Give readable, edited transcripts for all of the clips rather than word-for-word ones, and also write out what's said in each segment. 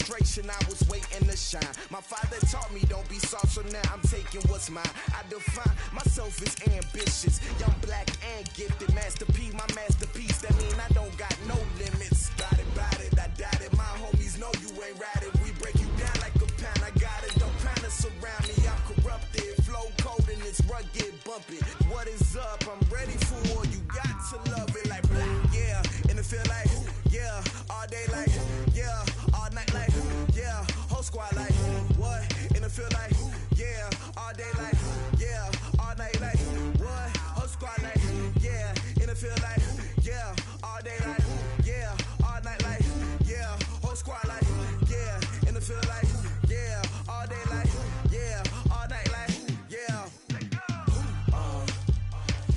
frustration, I was waiting to shine. My father taught me don't be soft, so now I'm taking what's mine. I define myself as ambitious, young, black, and gifted. Master P, my masterpiece, that mean I don't got no limits. Bout it, I doubt it. My homies know you ain't ratted. We break you down like a pound. I got it, don't panic surround me. I'm corrupted, flow cold and it's rugged, bumpy. What is up? I'm ready for all you got to love it like blah, yeah. And it feel like, yeah, all day like, yeah, all night like, yeah, whole squad like, what? And it feel like, yeah, all day like, yeah, all night like, what? Whole squad like, yeah, and it feel like, yeah, all day like, yeah, all night like, yeah, whole squad like, yeah, and it feel like, yeah, all day like, yeah, all night like, yeah.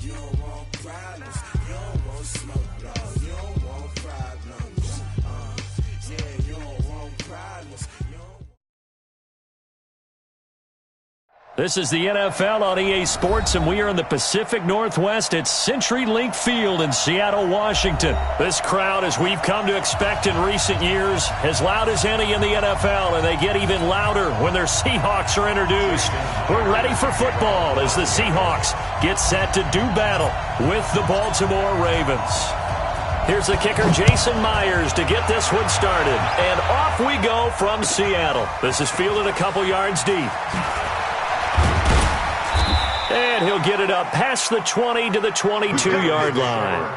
You don't want problems, you don't want smoke, no, you don't want problems. Yeah, you don't want problems. This is the NFL on EA Sports, and we are in the Pacific Northwest at CenturyLink Field in Seattle, Washington. This crowd, as we've come to expect in recent years, as loud as any in the NFL, and they get even louder when their Seahawks are introduced. We're ready for football as the Seahawks get set to do battle with the Baltimore Ravens. Here's the kicker, Jason Myers, to get this one started. And off we go from Seattle. This is fielded a couple yards deep. And he'll get it up past the 20 to the 22-yard line.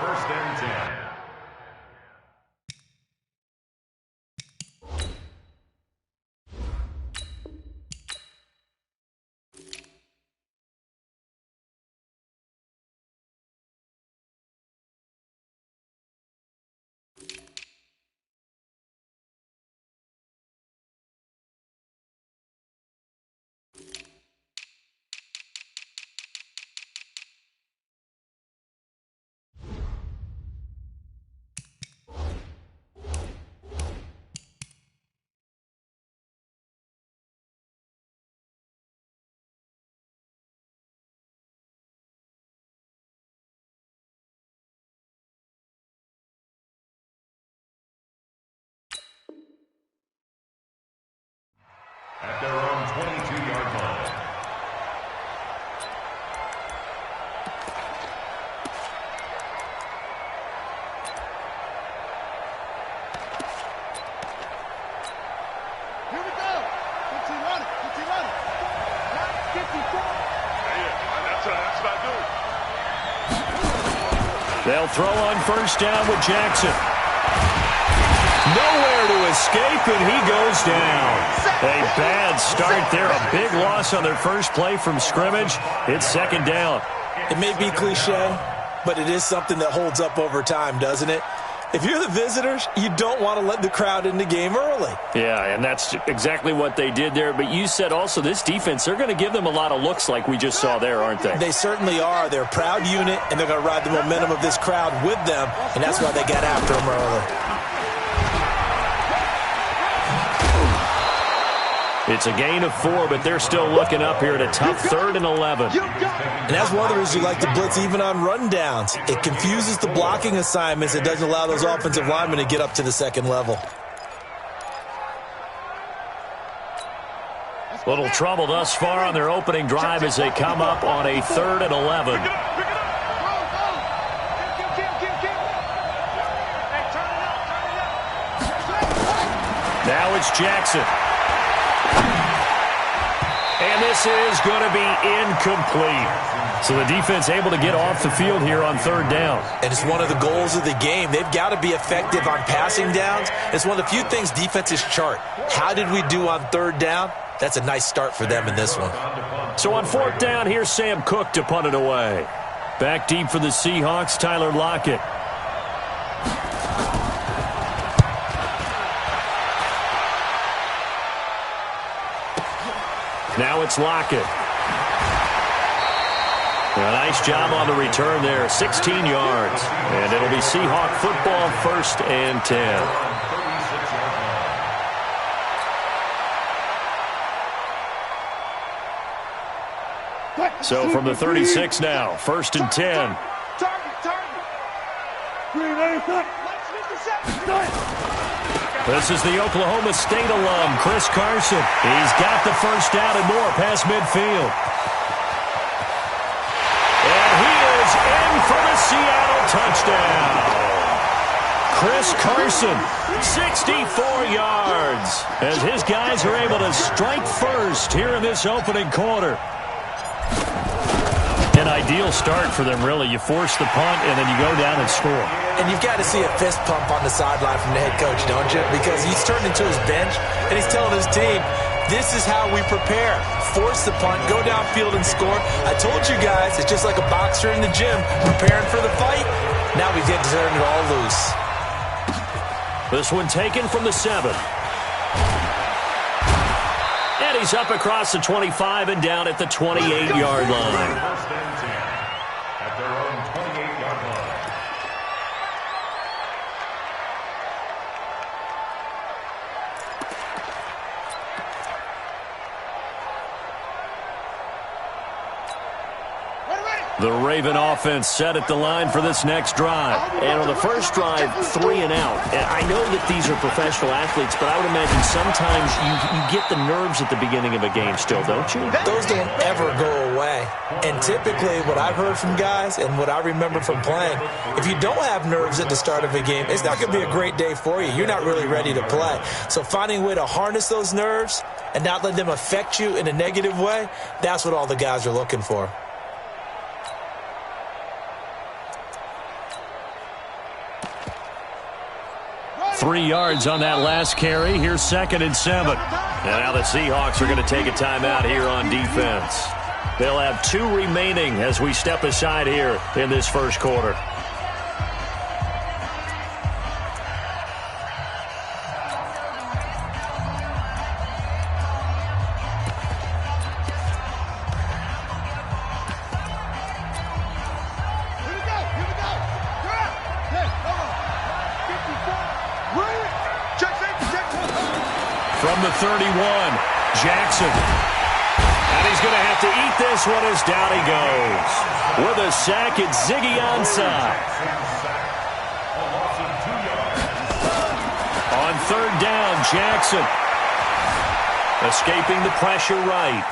At their own 22-yard line. Here we go. 15 running. 15 running. 54. That's what I do. They'll throw on first down with Jackson. Nowhere to escape, and he goes down. A bad start there. A big loss on their first play from scrimmage. It's second down. It may be cliche, but it is something that holds up over time, doesn't it? If you're the visitors, you don't want to let the crowd in the game early. Yeah, and that's exactly what they did there. But you said also this defense, they're going to give them a lot of looks like we just saw there, aren't they? They certainly are. They're a proud unit, and they're going to ride the momentum of this crowd with them, and that's why they got after them early. It's a gain of 4, but they're still looking up here at a tough 3rd and 11. And that's one of the reasons you like to blitz even on rundowns. It confuses the blocking assignments. It doesn't allow those offensive linemen to get up to the second level. Little trouble thus far on their opening drive as they come up on a 3rd and 11. Now it's Jackson. And this is going to be incomplete. So the defense able to get off the field here on 3rd down. And it's one of the goals of the game. They've got to be effective on passing downs. It's one of the few things defenses chart. How did we do on 3rd down? That's a nice start for them in this one. So on 4th down, here's Sam Cook to punt it away. Back deep for the Seahawks, Tyler Lockett. Now it's Lockett. A nice job on the return there, 16 yards. And it'll be Seahawk football, 1st and 10. So from the 36 now, 1st and 10. This is the Oklahoma State alum, Chris Carson. He's got the first down and more past midfield. And he is in for the Seattle touchdown. Chris Carson, 64 yards, as his guys are able to strike first here in this opening quarter. An ideal start for them, really. You force the punt, and then you go down and score. And you've got to see a fist pump on the sideline from the head coach, don't you? Because he's turned into his bench, and he's telling his team, this is how we prepare. Force the punt, go downfield and score. I told you guys, it's just like a boxer in the gym preparing for the fight. Now we get to turn it all loose. This one taken from the 7. And he's up across the 25 and down at the 28-yard line. First and 10 at their own 28-yard line. The Raven offense set at the line for this next drive. And on the first drive, 3 and out. And I know that these are professional athletes, but I would imagine sometimes you get the nerves at the beginning of a game still, don't you? Those don't ever go away. And typically what I've heard from guys and what I remember from playing, if you don't have nerves at the start of a game, it's not going to be a great day for you. You're not really ready to play. So finding a way to harness those nerves and not let them affect you in a negative way, that's what all the guys are looking for. 3 yards on that last carry. Here's 2nd and 7. And now the Seahawks are going to take a timeout here on defense. They'll have 2 remaining as we step aside here in this first quarter. From the 31, Jackson. And he's going to have to eat this one as down he goes. With a sack, it's Ziggy Ansah. On 3rd down, Jackson. Escaping the pressure right.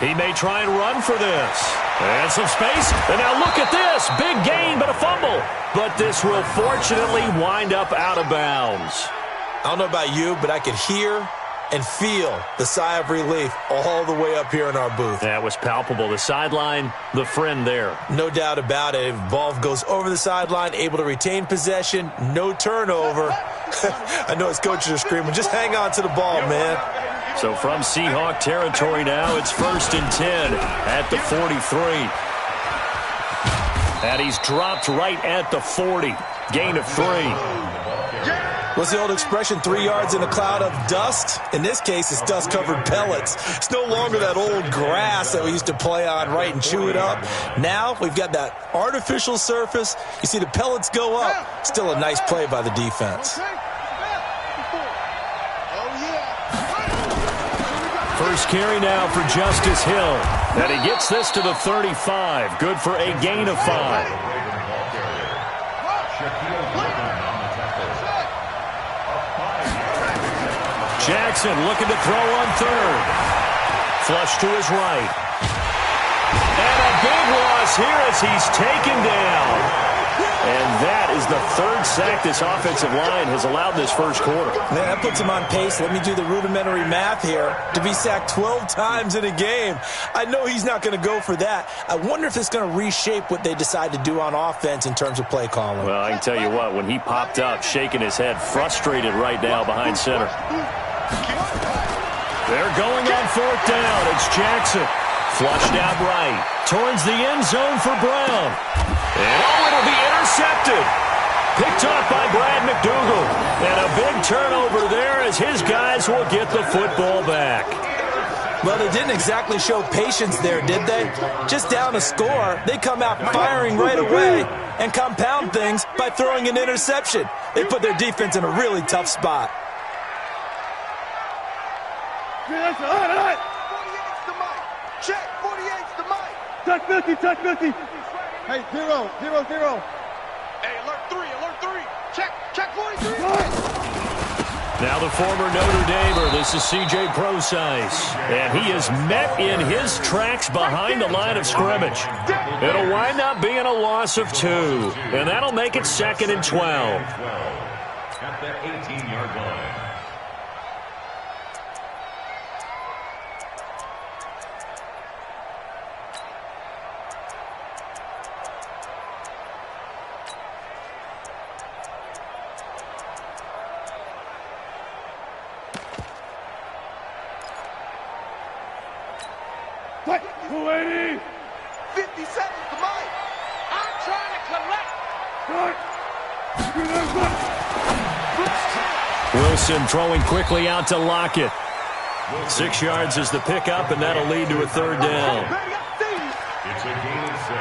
He may try and run for this. And some space. And now look at this. Big gain, but a fumble. But this will fortunately wind up out of bounds. I don't know about you, but I could hear and feel the sigh of relief all the way up here in our booth. That was palpable. The sideline, the friend there. No doubt about it. Ball goes over the sideline, able to retain possession, no turnover. I know his coaches are screaming, just hang on to the ball, man. So from Seahawk territory now, it's 1st and 10 at the 43. And he's dropped right at the 40. Gain of 3. What's the old expression, 3 yards in a cloud of dust? In this case, it's dust-covered pellets. It's no longer that old grass that we used to play on, right, and chew it up. Now we've got that artificial surface. You see the pellets go up. Still a nice play by the defense. First carry now for Justice Hill. And he gets this to the 35. Good for a gain of 5. Jackson looking to throw on 3rd. Flush to his right. And a big loss here as he's taken down. And that is the 3rd sack this offensive line has allowed this first quarter. Man, that puts him on pace. Let me do the rudimentary math here. To be sacked 12 times in a game. I know he's not going to go for that. I wonder if it's going to reshape what they decide to do on offense in terms of play calling. Well, I can tell you what, when he popped up, shaking his head, frustrated right now behind center. They're going on 4th down. It's Jackson. Flushed out right. Towards the end zone for Brown. And it'll be intercepted. Picked off by Brad McDougal. And a big turnover there as his guys will get the football back. Well, they didn't exactly show patience there, did they? Just down a score, they come out firing right away and compound things by throwing an interception. They put their defense in a really tough spot. 48's the mic. Check. 48's the mic. Touch 50. Hey, 0. Hey, alert 3. Check 43. Now the former Notre Damer, this is C.J. Prosise. And he is met in his tracks behind the line of scrimmage. It'll wind up being a loss of 2. And that'll make it 2nd and 12. At the 18-yard line. What? 280. 50 seconds to Mike. I'm trying to collect. Wilson throwing quickly out to Lockett. 6 yards is the pickup, and that'll lead to a 3rd down. It's a gain of 6.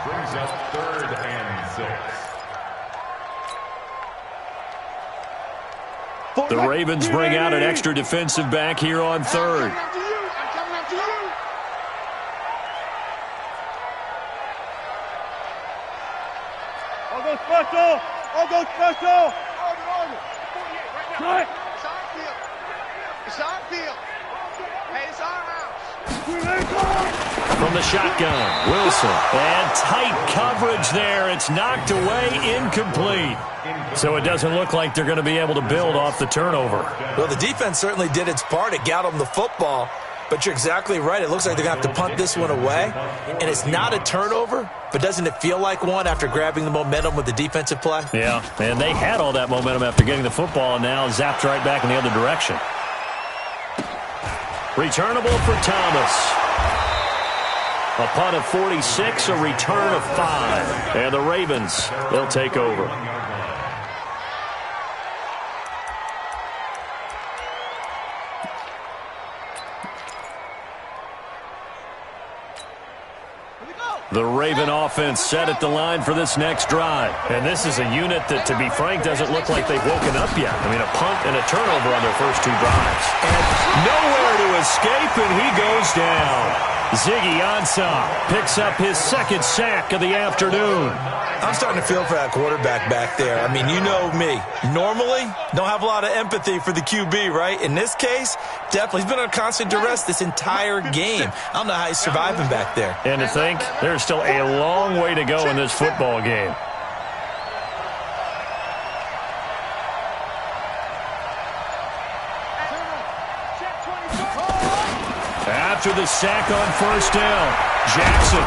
Brings up 3rd and 6. The Ravens bring out an extra defensive back here on 3rd. I'll go special. I'll go special. Right. It's on field. Hey, it's on house. From the shotgun, Wilson. And tight coverage there. It's knocked away, incomplete. So it doesn't look like they're going to be able to build off the turnover. Well, the defense certainly did its part. It got them the football. But you're exactly right. It looks like they're going to have to punt this one away. And it's not a turnover, but doesn't it feel like one after grabbing the momentum with the defensive play? Yeah, and they had all that momentum after getting the football and now zapped right back in the other direction. Returnable for Thomas. A punt of 46, a return of 5. And the Ravens, they'll take over. The Raven offense set at the line for this next drive. And this is a unit that, to be frank, doesn't look like they've woken up yet. I mean, a punt and a turnover on their first 2 drives. And nowhere to escape, and he goes down. Ziggy Ansah picks up his 2nd sack of the afternoon. I'm starting to feel for that quarterback back there. I mean, you know me. Normally, don't have a lot of empathy for the QB, right? In this case, definitely. He's been under constant duress this entire game. I don't know how he's surviving back there. And to think, there's still a long way to go in this football game. After the sack on 1st down, Jackson.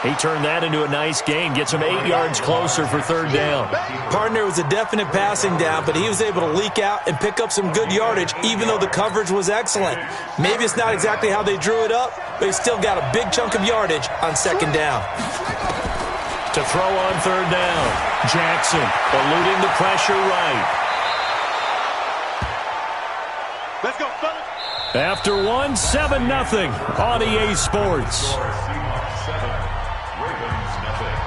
He turned that into a nice gain, gets him 8 yards closer for 3rd down. Partner, was a definite passing down, but he was able to leak out and pick up some good yardage, even though the coverage was excellent. Maybe it's not exactly how they drew it up, but he still got a big chunk of yardage on 2nd down. To throw on 3rd down, Jackson eluding the pressure right. Let's go, fellas. After 1, 7-0 on EA Sports. Seahawks 7, Ravens nothing.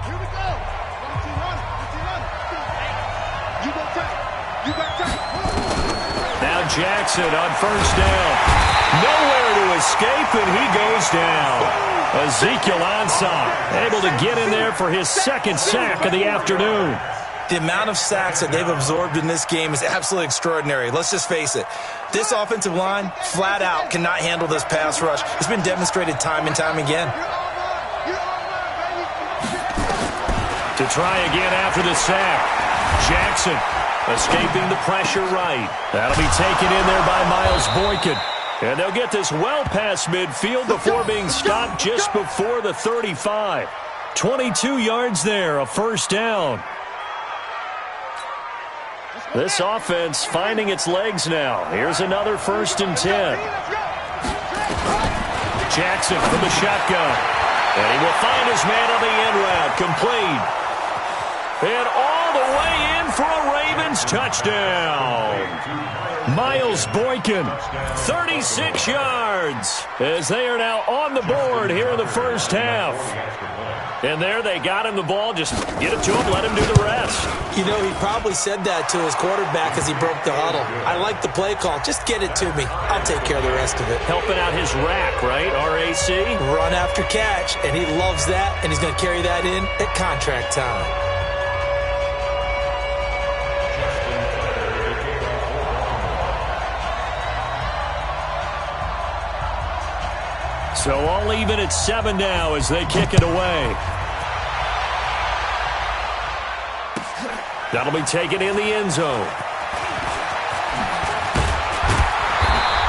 Here we go. 1-2-1. You go tight. You got tight. Now Jackson on 1st down. Nowhere to escape, and he goes down. Ezekiel Ansah able to get in there for his 2nd sack of the afternoon. The amount of sacks that they've absorbed in this game is absolutely extraordinary. Let's just face it. This offensive line, flat out, cannot handle this pass rush. It's been demonstrated time and time again. To try again after the sack, Jackson escaping the pressure right. That'll be taken in there by Miles Boykin. And they'll get this well past midfield before being stopped just before the 35. 22 yards there, a 1st down. This offense finding its legs now. Here's another 1st and 10. Jackson from the shotgun. And he will find his man on the end route. Complete. And all the way in for a Ravens touchdown. Miles Boykin, 36 yards, as they are now on the board here in the first half. And there they got him the ball. Just get it to him, let him do the rest. You know, he probably said that to his quarterback as he broke the huddle. I like the play call. Just get it to me. I'll take care of the rest of it. Helping out his rack, right? RAC? Run after catch, and he loves that, and he's going to carry that in at contract time. So all even at 7 now as they kick it away. That'll be taken in the end zone.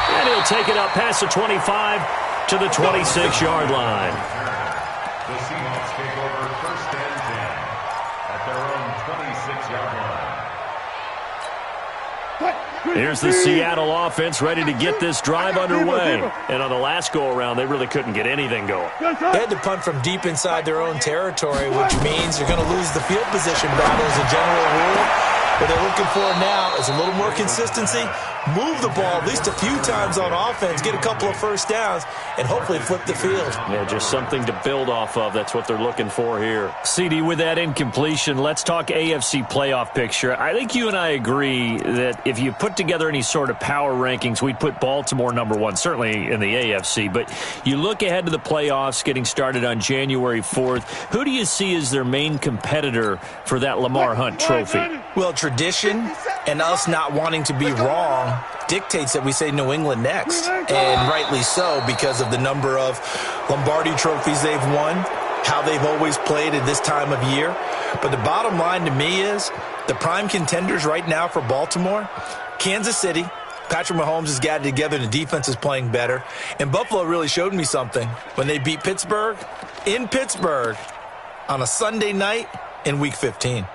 And he'll take it up past the 25 to the 26-yard line. The Seahawks take over first and 10 at their own 26-yard line. Here's the Seattle offense ready to get this drive underway. And on the last go-around, they really couldn't get anything going. They had to punt from deep inside their own territory, which means you're going to lose the field position battle as a general rule. What they're looking for now is a little more consistency, move the ball at least a few times on offense, get a couple of first downs, and hopefully flip the field. Yeah, just something to build off of. That's what they're looking for here. CD, with that incompletion, let's talk AFC playoff picture. I think you and I agree that if you put together any sort of power rankings, we'd put Baltimore #1, certainly in the AFC. But you look ahead to the playoffs getting started on January 4th. Who do you see as their main competitor for that Lamar Hunt trophy? Well, tradition and us not wanting to be wrong dictates that we say New England next. And rightly so, because of the number of Lombardi trophies they've won, how they've always played at this time of year. But the bottom line to me is the prime contenders right now for Baltimore, Kansas City. Patrick Mahomes has got it together, the defense is playing better. And Buffalo really showed me something when they beat Pittsburgh in Pittsburgh on a Sunday night in Week 15.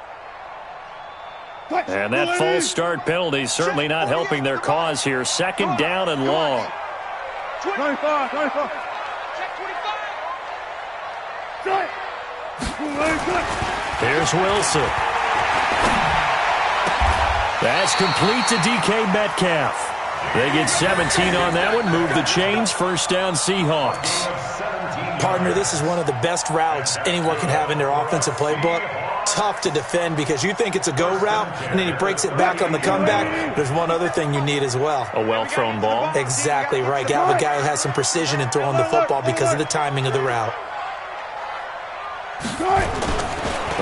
And that false start penalty certainly not helping their cause here. Second down and long. 25. Here's Wilson. That's complete to DK Metcalf. They get 17 on that one. Move the chains. First down, Seahawks. Partner, this is one of the best routes anyone can have in their offensive playbook. Tough to defend because you think it's a go route, and then he breaks it back on the comeback. There's one other thing you need as well. A well-thrown ball. Exactly right. You have a guy who has some precision in throwing the football because of the timing of the route.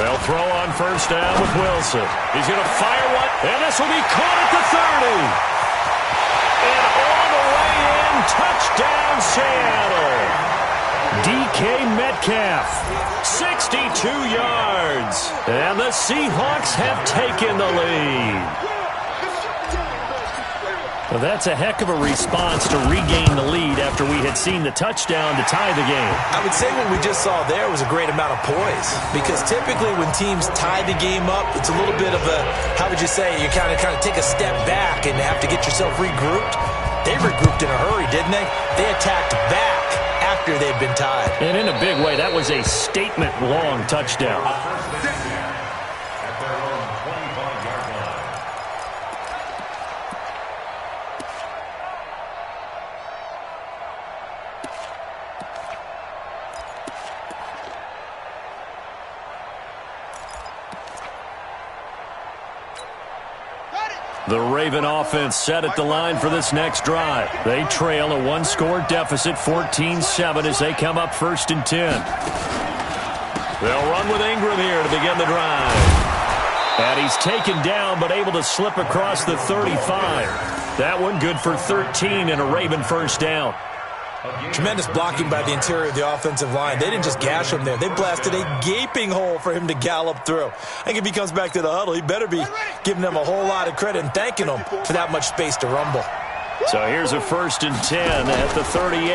They'll throw on first down with Wilson. He's going to fire one, and this will be caught at the 30. And all the way in, touchdown Seattle. DK Metcalf, 62 yards. And the Seahawks have taken the lead. Well, that's a heck of a response to regain the lead after we had seen the touchdown to tie the game. I would say what we just saw there was a great amount of poise because typically when teams tie the game up, it's a little bit of a, how would you say, you kind of take a step back and have to get yourself regrouped. They regrouped in a hurry, didn't they? They attacked back after they'd been tied. And in a big way, that was a statement-long touchdown. The Raven offense set at the line for this next drive. They trail a one-score deficit, 14-7, as they come up first and 10. They'll run with Ingram here to begin the drive. And he's taken down, but able to slip across the 35. That one good for 13 and a Raven first down. Tremendous blocking by the interior of the offensive line. They didn't just gash him there. They blasted a gaping hole for him to gallop through. I think if he comes back to the huddle, he better be giving them a whole lot of credit and thanking them for that much space to rumble. So here's a first and 10 at the 38.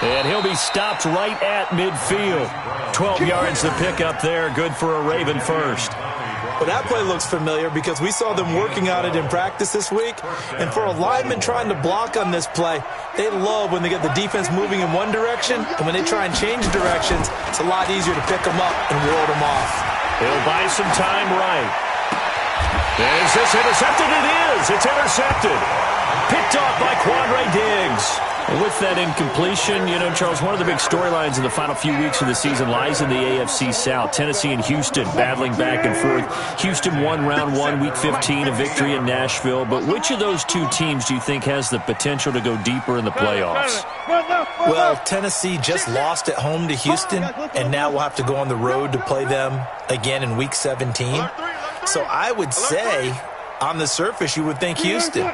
And he'll be stopped right at midfield. 12 yards to pick up there. Good for a Raven first. Well, that play looks familiar because we saw them working on it in practice this week. And for a lineman trying to block on this play, they love when they get the defense moving in one direction. And when they try and change directions, it's a lot easier to pick them up and ward them off. He'll buy some time right. Is this intercepted? It is. It's intercepted. Picked off by Quandre Diggs. And with that incompletion, you know, Charles, one of the big storylines in the final few weeks of the season lies in the AFC South. Tennessee and Houston battling back and forth. Houston won round 1, week 15, a victory in Nashville. But which of those two teams do you think has the potential to go deeper in the playoffs? Well, Tennessee just lost at home to Houston, and now we'll have to go on the road to play them again in week 17. So I would say, on the surface, you would think Houston.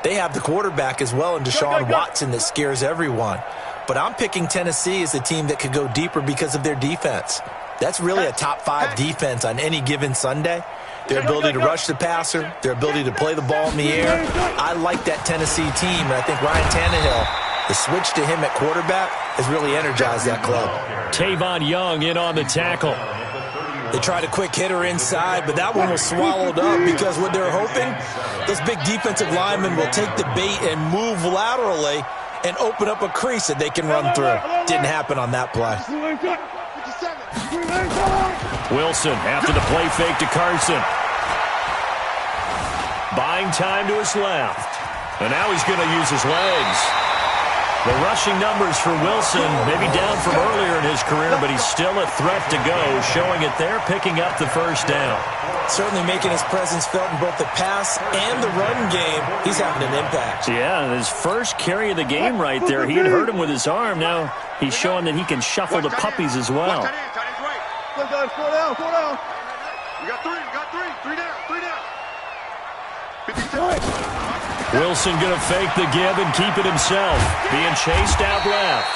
They have the quarterback as well in Deshaun Watson that scares everyone. But I'm picking Tennessee as a team that could go deeper because of their defense. That's really a top 5 defense on any given Sunday. Their ability to rush the passer, their ability to play the ball in the air. I like that Tennessee team, and I think Ryan Tannehill, the switch to him at quarterback, has really energized that club. Tavon Young in on the tackle. They tried a quick hitter inside, but that one was swallowed up because what they're hoping, those big defensive linemen will take the bait and move laterally and open up a crease that they can run through. Didn't happen on that play. Wilson after the play fake to Carson. Buying time to his left. And now he's going to use his legs. The rushing numbers for Wilson, maybe down from earlier in his career, but he's still a threat to go, showing it there, picking up the first down. Certainly making his presence felt in both the pass and the run game. He's having an impact. Yeah, his first carry of the game right there. He had hurt him with his arm. Now he's showing that he can shuffle the puppies as well. Four down. You got three down. Wilson going to fake the give and keep it himself. Being chased out left.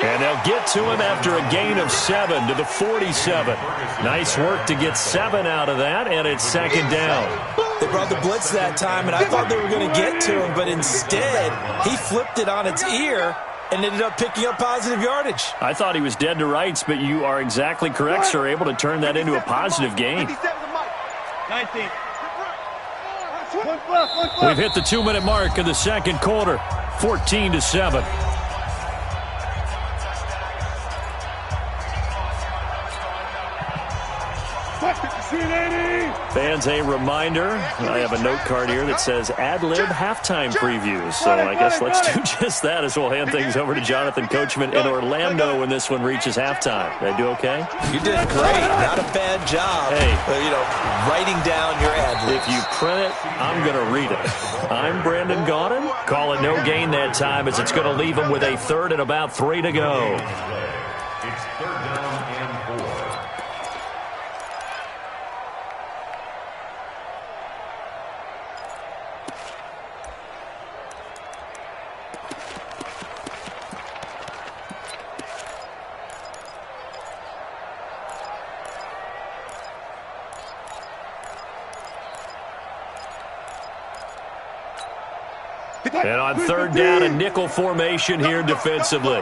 And they'll get to him after a gain of 7 to the 47. Nice work to get 7 out of that, and it's second down. They brought the blitz that time, and I thought they were going to get to him, but instead he flipped it on its ear and ended up picking up positive yardage. I thought he was dead to rights, but you are exactly correct, sir. Able to turn that into a positive gain. 19. We've hit the 2-minute mark of the second quarter. 14-7. Fans, a reminder, I have a note card here that says ad-lib halftime previews. So I guess let's do just that as we'll hand things over to Jonathan Coachman in Orlando when this one reaches halftime. Did I do okay? You did great. Not a bad job. Hey, writing down your ad-libs. If you print it, I'm going to read it. I'm Brandon Gaudin. Call it no gain that time as it's going to leave him with a third and about 3 to go. It's third down and 4. And on third down, a nickel formation here defensively.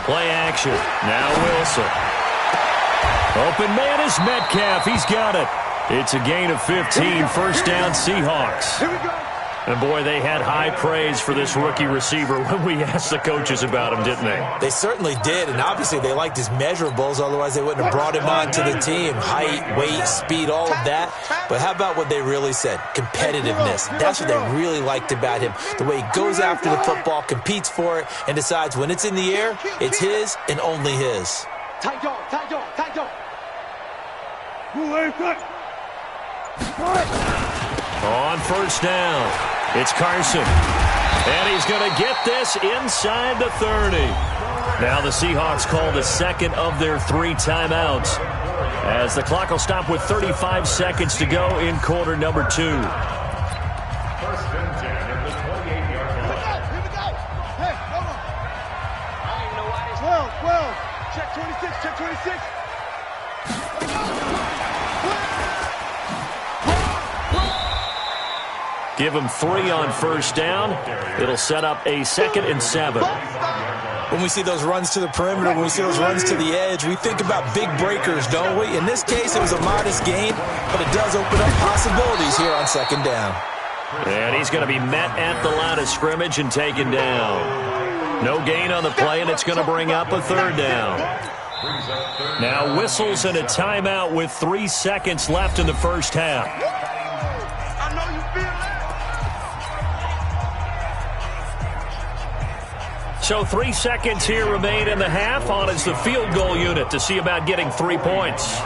Play action. Now Wilson. Open man is Metcalf. He's got it. It's a gain of 15. First down, Seahawks. Here we go. And, boy, they had high praise for this rookie receiver when we asked the coaches about him, didn't they? They certainly did, and obviously they liked his measurables. Otherwise, they wouldn't have brought him onto the team. Height, weight, speed, all of that. But how about what they really said? Competitiveness. That's what they really liked about him. The way he goes after the football, competes for it, and decides when it's in the air, it's his and only his. Tight jaw. On first down, it's Carson. And he's going to get this inside the 30. Now the Seahawks call the second of their 3 timeouts, as the clock will stop with 35 seconds to go in quarter number 2. First and 10 at the 28-yard line. Here we go. Hey, hold on. I don't even know why this. 12. Check 26. Give him 3 on first down. It'll set up a 2nd and 7. When we see those runs to the perimeter, when we see those runs to the edge, we think about big breakers, don't we? In this case, it was a modest gain, but it does open up possibilities here on second down. And he's going to be met at the line of scrimmage and taken down. No gain on the play, and it's going to bring up a 3rd down. Now whistles and a timeout with 3 seconds left in the first half. I know you feel that. So 3 seconds here remain in the half. On is the field goal unit to see about getting 3 points.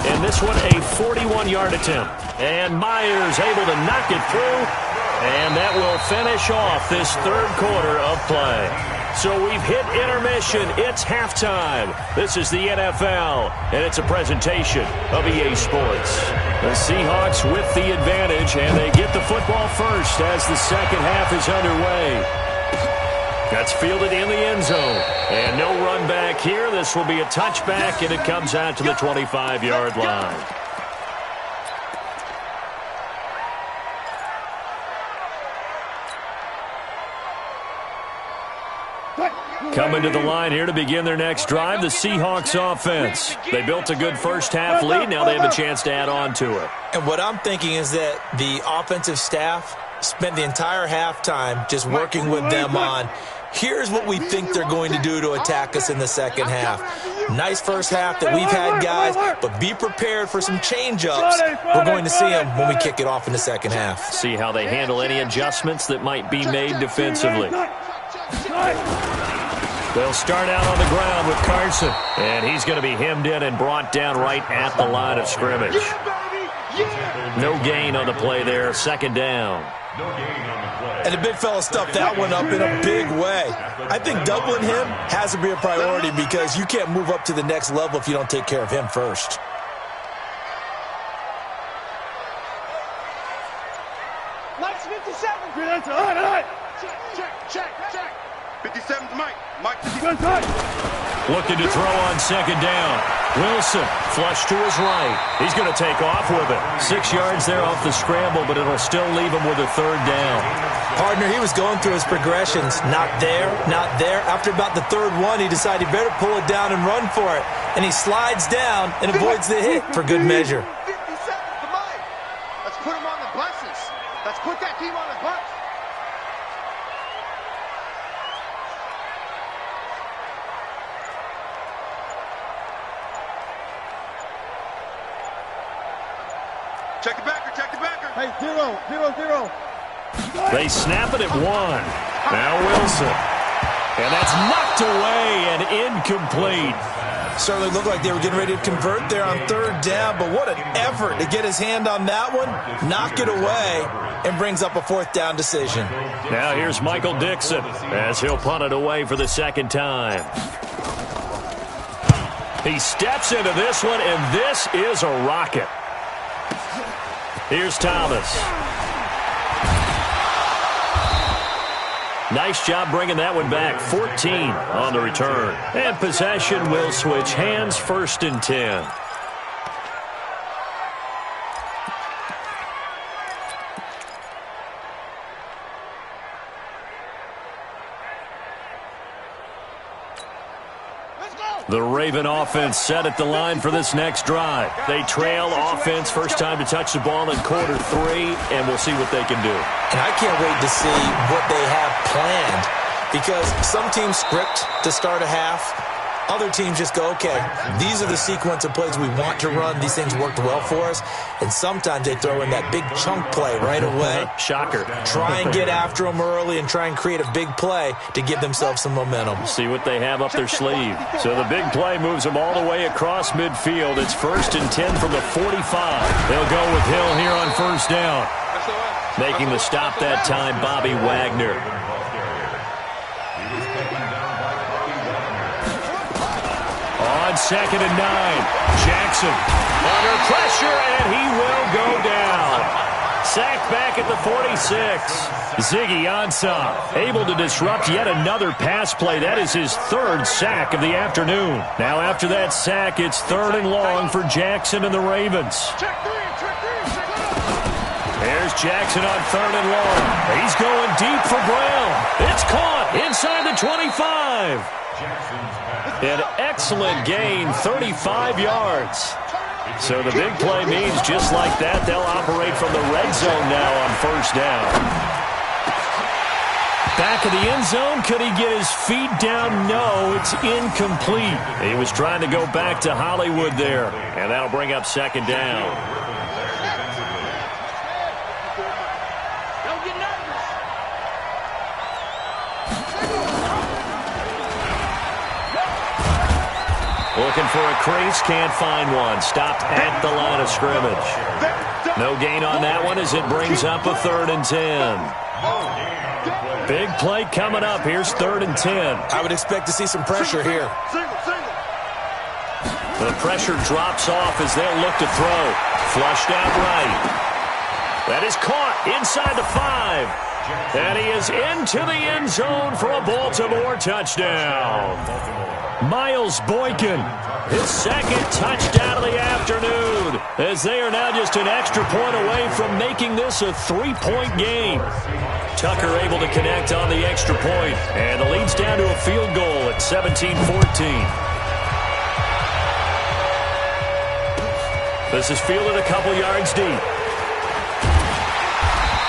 And this one a 41-yard attempt. And Myers able to knock it through. And that will finish off this third quarter of play. So we've hit intermission. It's halftime. This is the NFL, and it's a presentation of EA Sports. The Seahawks with the advantage, and they get the football first as the second half is underway. That's fielded in the end zone. And no run back here. This will be a touchback, and it comes out to the 25-yard line. Coming to the line here to begin their next drive, the Seahawks offense. They built a good first half lead. Now they have a chance to add on to it. And what I'm thinking is that the offensive staff spent the entire halftime just working with them on, here's what we think they're going to do to attack us in the second half. Nice first half that we've had, guys, but be prepared for some change-ups. We're going to see them when we kick it off in the second half. See how they handle any adjustments that might be made defensively. They'll start out on the ground with Carson, and he's going to be hemmed in and brought down right at the line of scrimmage. No gain on the play there, second down. And the big fella stuffed that one up in a big way. I think doubling him has to be a priority because you can't move up to the next level if you don't take care of him first. Mike's 57. Good answer. All right. Check. 57's Mike. Mike, 57. Looking to throw on second down. Wilson, flush to his right. He's going to take off with it. 6 yards there off the scramble, but it'll still leave him with a third down. Partner, he was going through his progressions. Not there, not there. After about the third one, he decided he better pull it down and run for it. And he slides down and avoids the hit for good measure. 57's to Mike. Let's put him on the buses. Let's put that team on the bus. Check the backer. Hey, 0. They snap it at 1. Now Wilson. And that's knocked away and incomplete. Certainly looked like they were getting ready to convert there on third down, but what an effort to get his hand on that one, knock it away, and brings up a fourth down decision. Now here's Michael Dixon as he'll punt it away for the second time. He steps into this one, and this is a rocket. Here's Thomas. Nice job bringing that one back. 14 on the return. And possession will switch hands, 1st and 10. The Raven offense set at the line for this next drive. They trail offense, first time to touch the ball in quarter 3, and we'll see what they can do. And I can't wait to see what they have planned because some teams script to start a half. Other teams just go, okay, these are the sequence of plays we want to run. These things worked well for us. And sometimes they throw in that big chunk play right away. Shocker. Try and get after them early and try and create a big play to give themselves some momentum. See what they have up their sleeve. So the big play moves them all the way across midfield. It's 1st and 10 from the 45. They'll go with Hill here on first down. Making the stop that time, Bobby Wagner. On 2nd and 9, Jackson under pressure, and he will go down. Sacked back at the 46. Ziggy Ansah able to disrupt yet another pass play. That is his 3rd sack of the afternoon. Now after that sack, it's 3rd and long for Jackson and the Ravens. There's Jackson on 3rd and long. He's going deep for Brown. It's caught inside the 25. An excellent gain, 35 yards. So the big play means just like that, they'll operate from the red zone now on first down. Back of the end zone. Could he get his feet down? No, it's incomplete. He was trying to go back to Hollywood there, and that'll bring up second down. Don't get nervous. Looking for a crease, can't find one. Stopped at the line of scrimmage. No gain on that one as it brings up a 3rd and 10. Big play coming up. Here's 3rd and 10. I would expect to see some pressure here. The pressure drops off as they'll look to throw. Flushed out right. That is caught inside the 5. And he is into the end zone for a Baltimore touchdown. Miles Boykin, his second touchdown of the afternoon, as they are now just an extra point away from making this a 3-point game. Tucker able to connect on the extra point, and the lead's down to a field goal at 17-14. This is fielded a couple yards deep.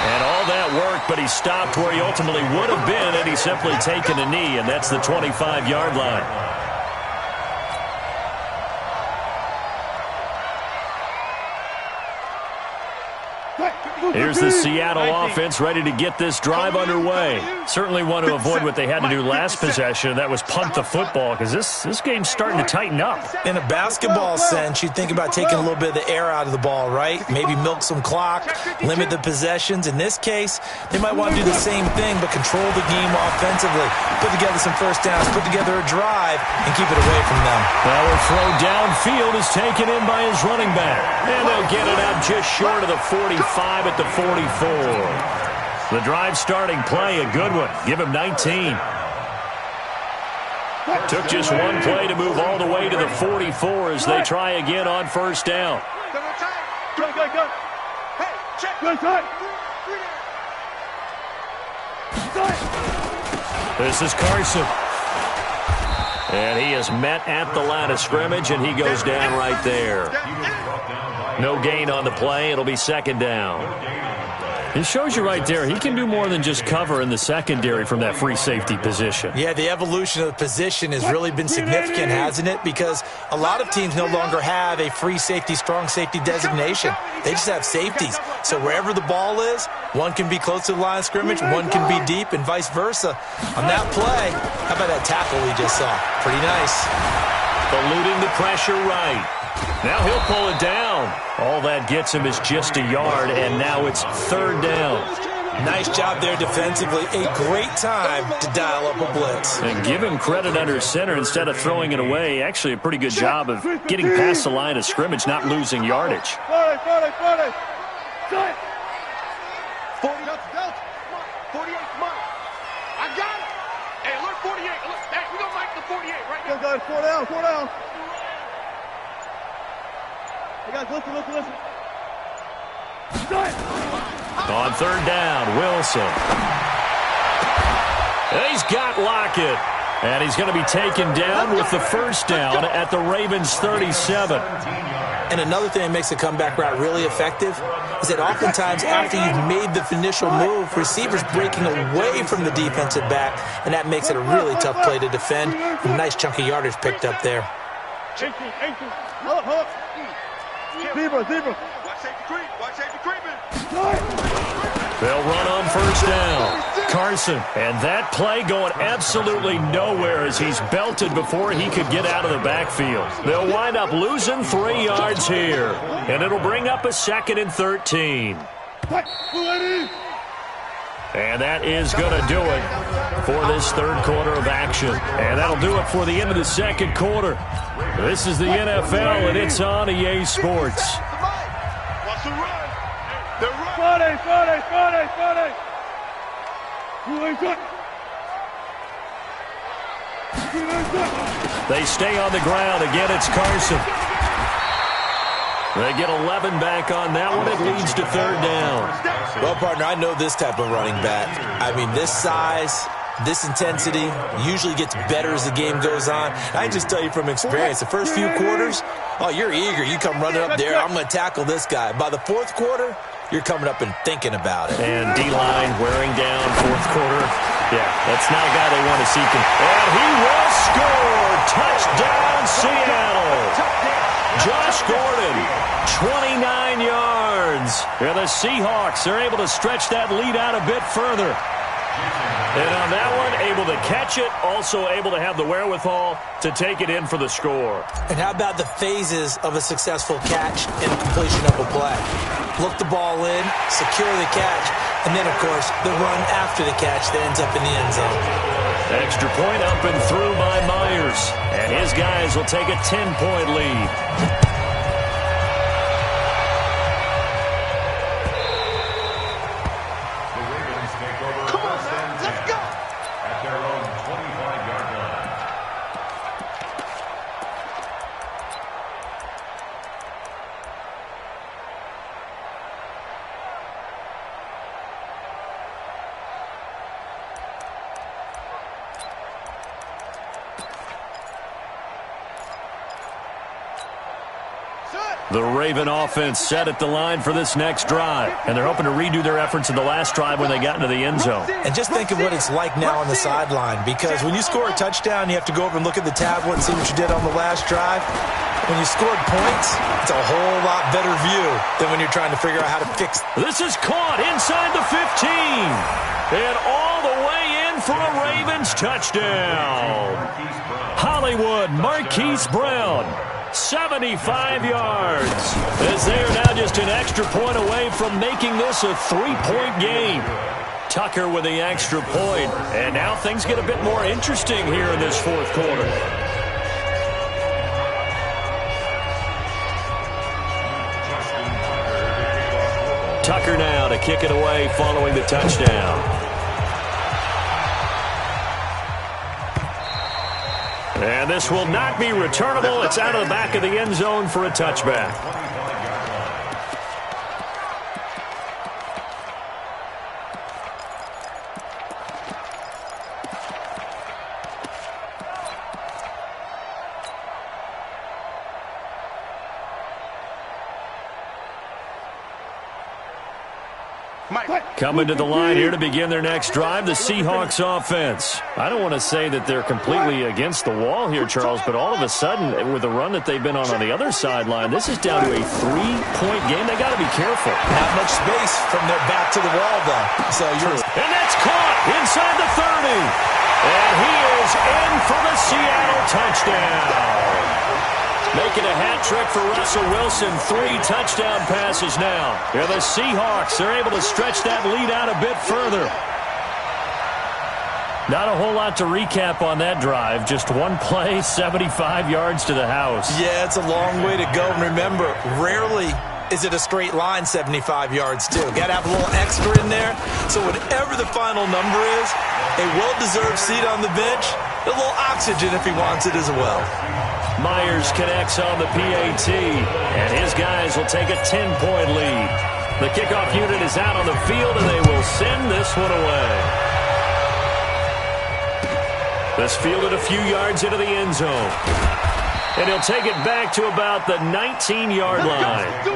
And all that work, but he stopped where he ultimately would have been had he simply taken a knee, and that's the 25-yard line. Here's the Seattle offense ready to get this drive underway. Certainly want to avoid what they had to do last possession, that was punt the football, because this game's starting to tighten up. In a basketball sense, you think about taking a little bit of the air out of the ball, right? Maybe milk some clock, limit the possessions. In this case, they might want to do the same thing, but control the game offensively. Put together some first downs, put together a drive, and keep it away from them. Well, a throw downfield is taken in by his running back. And they'll get it out just short of the 45 at the 44. The drive starting play, a good one. Give him 19. Took just one play to move all the way to the 44 as they try again on first down. Go. Hey, check. Good. This is Carson. And he is met at the line of scrimmage, and he goes down right there. No gain on the play. It'll be second down. It shows you right there, he can do more than just cover in the secondary from that free safety position. Yeah, the evolution of the position has really been significant, hasn't it? Because a lot of teams no longer have a free safety, strong safety designation. They just have safeties. So wherever the ball is, one can be close to the line of scrimmage, one can be deep, and vice versa. On that play, how about that tackle we just saw? Pretty nice. Eluding the pressure right. Now he'll pull it down. All that gets him is just a yard, and now it's third down. Nice job there defensively. A great time to dial up a blitz. And give him credit under center instead of throwing it away. Actually, a pretty good job of getting past the line of scrimmage, not losing yardage. 40. 48, come on. I got it. Hey, look, 48. Look, hey, we're going to make the 48 right now. Guys, 4 down. Hey, guys, listen. On third down, Wilson. He's got Lockett. And he's going to be taken down with the first down at the Ravens' 37. And another thing that makes the comeback route really effective is that oftentimes after you've made the initial move, receivers breaking away from the defensive back, and that makes it a really tough play to defend. A nice chunk of yardage picked up there. 18. Hold up. Zebra. Watch safety creeping. They'll run on first down. Carson, and that play going absolutely nowhere as he's belted before he could get out of the backfield. They'll wind up losing 3 yards here, and it'll bring up a 2nd and 13. And that is going to do it for this third quarter of action. And that'll do it for the end of the second quarter. This is the NFL, and it's on EA Sports. Watch the run. They're running. Friday. They stay on the ground. Again, it's Carson. They get 11 back on that one. It leads to third down. Well, partner, I know this type of running back. I mean, this size, this intensity usually gets better as the game goes on. I just tell you from experience, the first few quarters, oh, you're eager. You come running up there, I'm going to tackle this guy. By the fourth quarter, you're coming up and thinking about it. And D-line wearing down fourth quarter. Yeah, that's not a guy they want to see. And he will score. Touchdown, Seattle. Josh Gordon, 29 yards. Yeah, the Seahawks are able to stretch that lead out a bit further. And on that one, able to catch it, also able to have the wherewithal to take it in for the score. And how about the phases of a successful catch and completion of a play? Look the ball in, secure the catch, and then, of course, the run after the catch that ends up in the end zone. Extra point up and through by Myers. And his guys will take a 10-point lead. The Raven offense set at the line for this next drive. And they're hoping to redo their efforts in the last drive when they got into the end zone. And just think of what it's like now on the sideline. Because when you score a touchdown, you have to go over and look at the tablet and see what you did on the last drive. When you scored points, it's a whole lot better view than when you're trying to figure out how to fix. This is caught inside the 15. And all the way in for a Ravens touchdown. Hollywood Marquise Brown. 75 yards. As they are now just an extra point away from making this a 3-point game. Tucker with the extra point. And now things get a bit more interesting here in this fourth quarter. Tucker now to kick it away following the touchdown. And this will not be returnable. It's out of the back of the end zone for a touchback. Coming to the line here to begin their next drive, the Seahawks offense. I don't want to say that they're completely against the wall here, Charles, but all of a sudden, with the run that they've been on the other sideline, this is down to a 3-point game. They got to be careful. Not much space from their back to the wall, though. So and that's caught inside the 30. And he is in for the Seattle touchdown. Making a hat trick for Russell Wilson. 3 touchdown passes now. Yeah, the Seahawks are able to stretch that lead out a bit further. Not a whole lot to recap on that drive. Just one play, 75 yards to the house. Yeah, it's a long way to go. And remember, rarely is it a straight line 75 yards, too. Got to have a little extra in there. So whatever the final number is, a well-deserved seat on the bench, a little oxygen if he wants it as well. Myers connects on the PAT, and his guys will take a 10-point lead. The kickoff unit is out on the field, and they will send this one away. This fielded a few yards into the end zone. And he'll take it back to about the 19-yard line.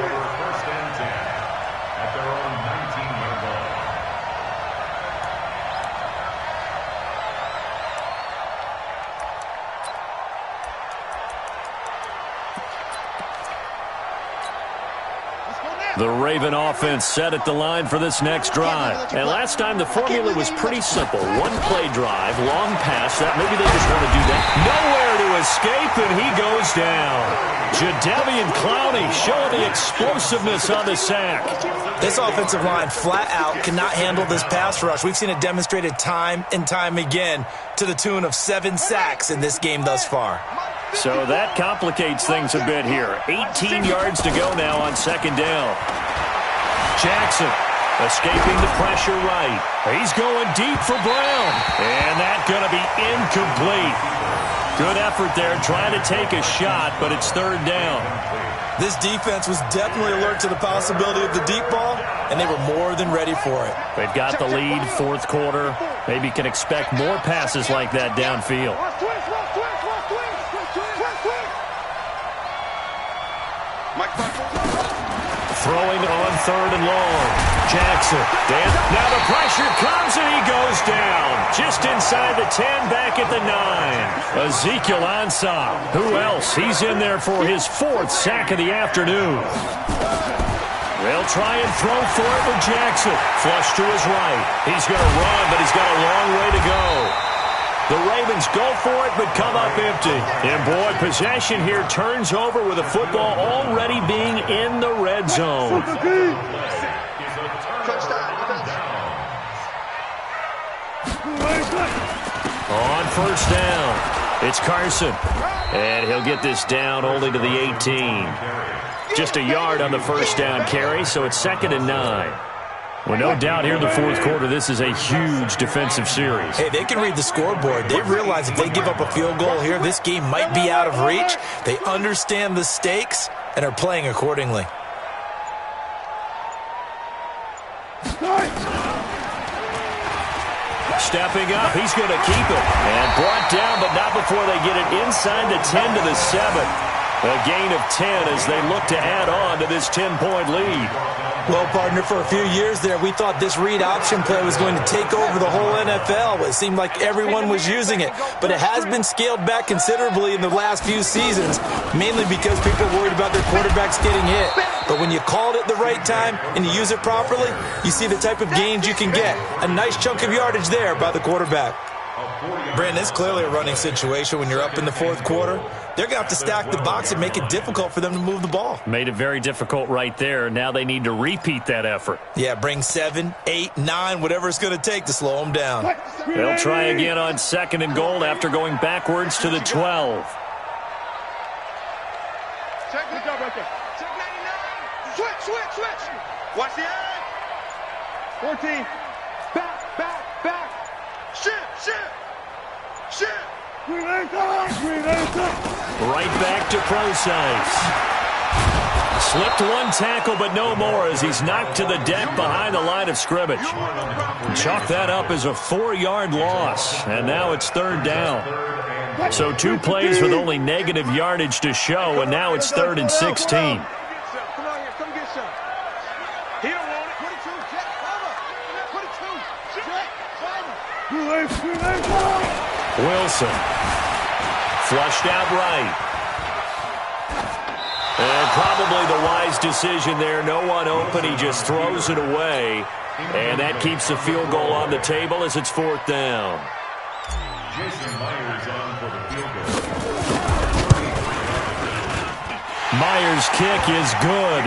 The Raven offense set at the line for this next drive. And last time the formula was pretty simple. One-play drive, long pass. That maybe they just want to do that. Nowhere to escape, and he goes down. Jadeveon Clowney showing the explosiveness on the sack. This offensive line flat out cannot handle this pass rush. We've seen it demonstrated time and time again to the tune of 7 sacks in this game thus far. So that complicates things a bit here. 18 yards to go now on second down. Jackson escaping the pressure right. He's going deep for Brown. And that's going to be incomplete. Good effort there trying to take a shot, but it's third down. This defense was definitely alert to the possibility of the deep ball, and they were more than ready for it. They've got the lead, fourth quarter. Maybe can expect more passes like that downfield. Throwing on third and long. Jackson. Now the pressure comes and he goes down. Just inside the 10, back at the 9. Ezekiel Ansah. Who else? He's in there for his 4th sack of the afternoon. They'll try and throw for it with Jackson. Flush to his right. He's going to run, but he's got a long way to go. The Ravens go for it, but come up empty. And, boy, possession here turns over with the football already being in the red zone. On first down, it's Carson. And he'll get this down only to the 18. Just a yard on the first down carry, so it's 2nd and 9. Well, no doubt here in the 4th quarter, this is a huge defensive series. Hey, they can read the scoreboard. They realize if they give up a field goal here, this game might be out of reach. They understand the stakes and are playing accordingly. Stepping up, he's going to keep it. And brought down, but not before they get it inside the 10 to the 7. A gain of 10 as they look to add on to this 10-point lead. Well, partner, for a few years there, we thought this read option play was going to take over the whole NFL. It seemed like everyone was using it. But it has been scaled back considerably in the last few seasons, mainly because people are worried about their quarterbacks getting hit. But when you called it the right time and you use it properly, you see the type of gains you can get. A nice chunk of yardage there by the quarterback. Brandon, it's clearly a running situation when you're up in the 4th quarter. They're going to have to stack the box and make it difficult for them to move the ball. Made it very difficult right there. Now they need to repeat that effort. Yeah, bring 7, 8, 9, whatever it's going to take to slow them down. They'll try again on 2nd and goal after going backwards to the 12. Check the job right there. Check 99. Switch. Watch the edge. 14. Back. Shift. Right back to Procise. Slipped one tackle, but no more as he's knocked to the deck behind the line of scrimmage. Chalk that up as a 4-yard loss, and now it's 3rd down. So 2 plays with only negative yardage to show, and now it's 3rd and 16. Come on here, come get some. He don't want it. 22, check, cover. 22, check, Wilson. Flushed out right. And probably the wise decision there. No one open. He just throws it away. And that keeps the field goal on the table as it's 4th down. Jason Myers on for the field goal. Myers' kick is good.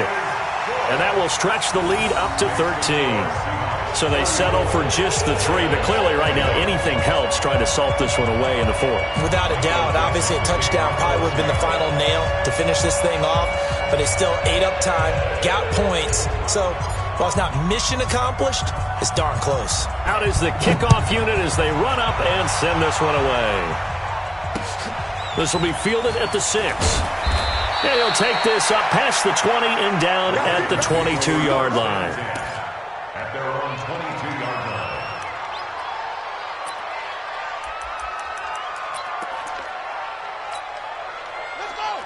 And that will stretch the lead up to 13. So they settle for just the 3, but clearly right now anything helps trying to salt this one away in the 4th. Without a doubt, obviously a touchdown probably would have been the final nail to finish this thing off, but it's still ate up time, got points, so while it's not mission accomplished, it's darn close. Out is the kickoff unit as they run up and send this one away. This will be fielded at the 6. And he'll take this up past the 20 and down at the 22-yard line. At their own 22-yard line.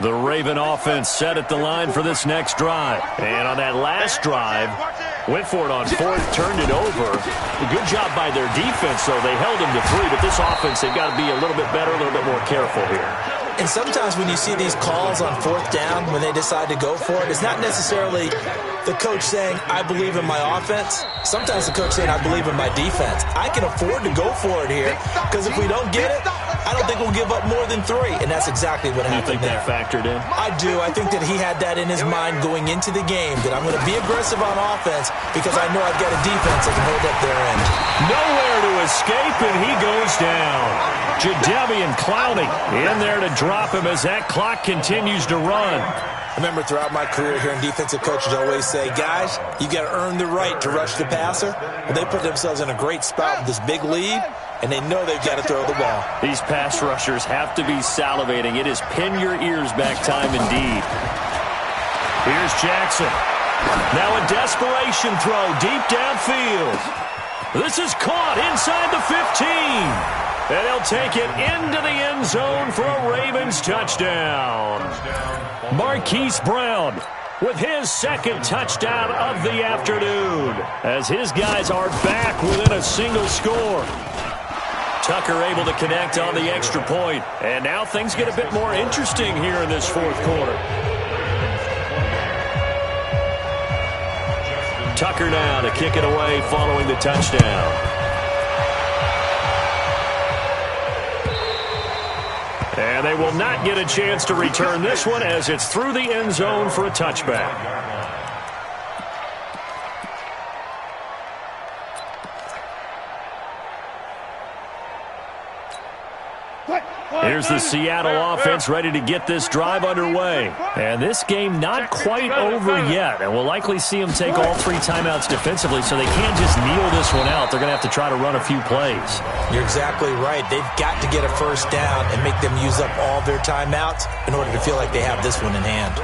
The Raven offense set at the line for this next drive. And on that last drive, went for it on 4th, turned it over. A good job by their defense, though. They held him to 3, but this offense, they've got to be a little bit better, a little bit more careful here. And sometimes when you see these calls on 4th down, when they decide to go for it, it's not necessarily the coach saying, I believe in my offense. Sometimes the coach saying, I believe in my defense. I can afford to go for it here because if we don't get it, I don't think we'll give up more than 3. And that's exactly what happened there. You think that factored in? I do. I think that he had that in his mind going into the game, that I'm going to be aggressive on offense because I know I've got a defense that can hold up their end. Nowhere to escape, and he goes down. Jadeveon Clowney in there to drop him as that clock continues to run. I remember throughout my career hearing defensive coaches always say, guys, you got to earn the right to rush the passer. Well, they put themselves in a great spot with this big lead, and they know they've got to throw the ball. These pass rushers have to be salivating. It is pin your ears back time indeed. Here's Jackson. Now a desperation throw deep downfield. This is caught inside the 15. And he'll take it into the end zone for a Ravens touchdown. Marquise Brown with his second touchdown of the afternoon, as his guys are back within a single score. Tucker able to connect on the extra point, and now things get a bit more interesting here in this fourth quarter. Tucker now to kick it away following the touchdown. And they will not get a chance to return this one as it's through the end zone for a touchback. Here's the Seattle offense ready to get this drive underway. And this game not quite over yet. And we'll likely see them take all 3 timeouts defensively, so they can't just kneel this one out. They're going to have to try to run a few plays. You're exactly right. They've got to get a first down and make them use up all their timeouts in order to feel like they have this one in hand.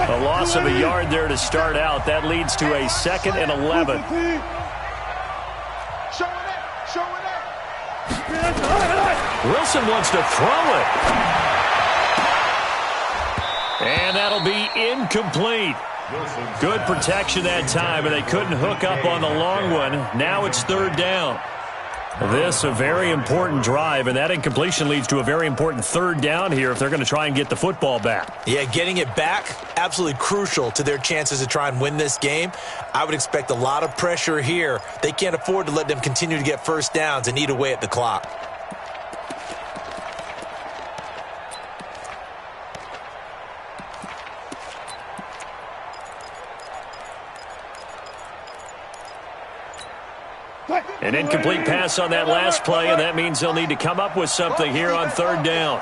A loss of a yard there to start out. That leads to a 2nd and 11. Wilson wants to throw it. And that'll be incomplete. Good protection that time, and they couldn't hook up on the long one. Now it's 3rd down. This a very important drive, and that incompletion leads to a very important 3rd down here if they're going to try and get the football back. Yeah, getting it back, absolutely crucial to their chances to try and win this game. I would expect a lot of pressure here. They can't afford to let them continue to get first downs and eat away at the clock. An incomplete pass on that last play, and that means they'll need to come up with something here on 3rd down.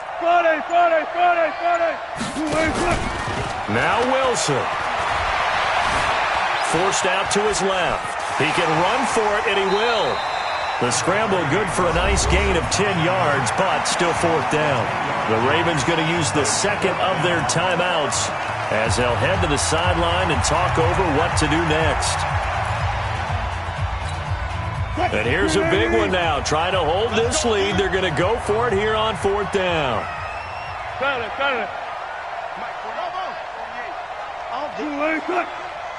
Now Wilson. Forced out to his left. He can run for it, and he will. The scramble good for a nice gain of 10 yards, but still 4th down. The Ravens going to use the 2nd of their timeouts as they'll head to the sideline and talk over what to do next. And here's a big one now. Trying to hold this lead. They're going to go for it here on 4th down.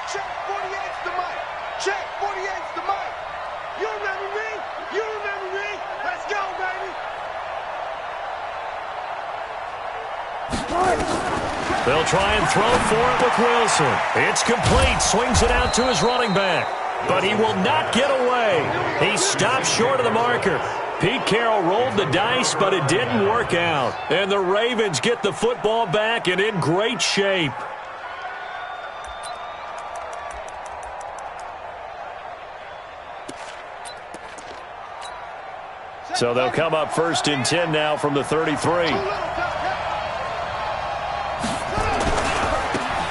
Check 48's the mic. Check 48's the mic. You remember me? You remember me? Let's go, baby. They'll try and throw for it with Wilson. It's complete. Swings it out to his running back. But he will not get away. He stopped short of the marker. Pete Carroll rolled the dice, but it didn't work out. And the Ravens get the football back and in great shape. So they'll come up 1st and 10 now from the 33.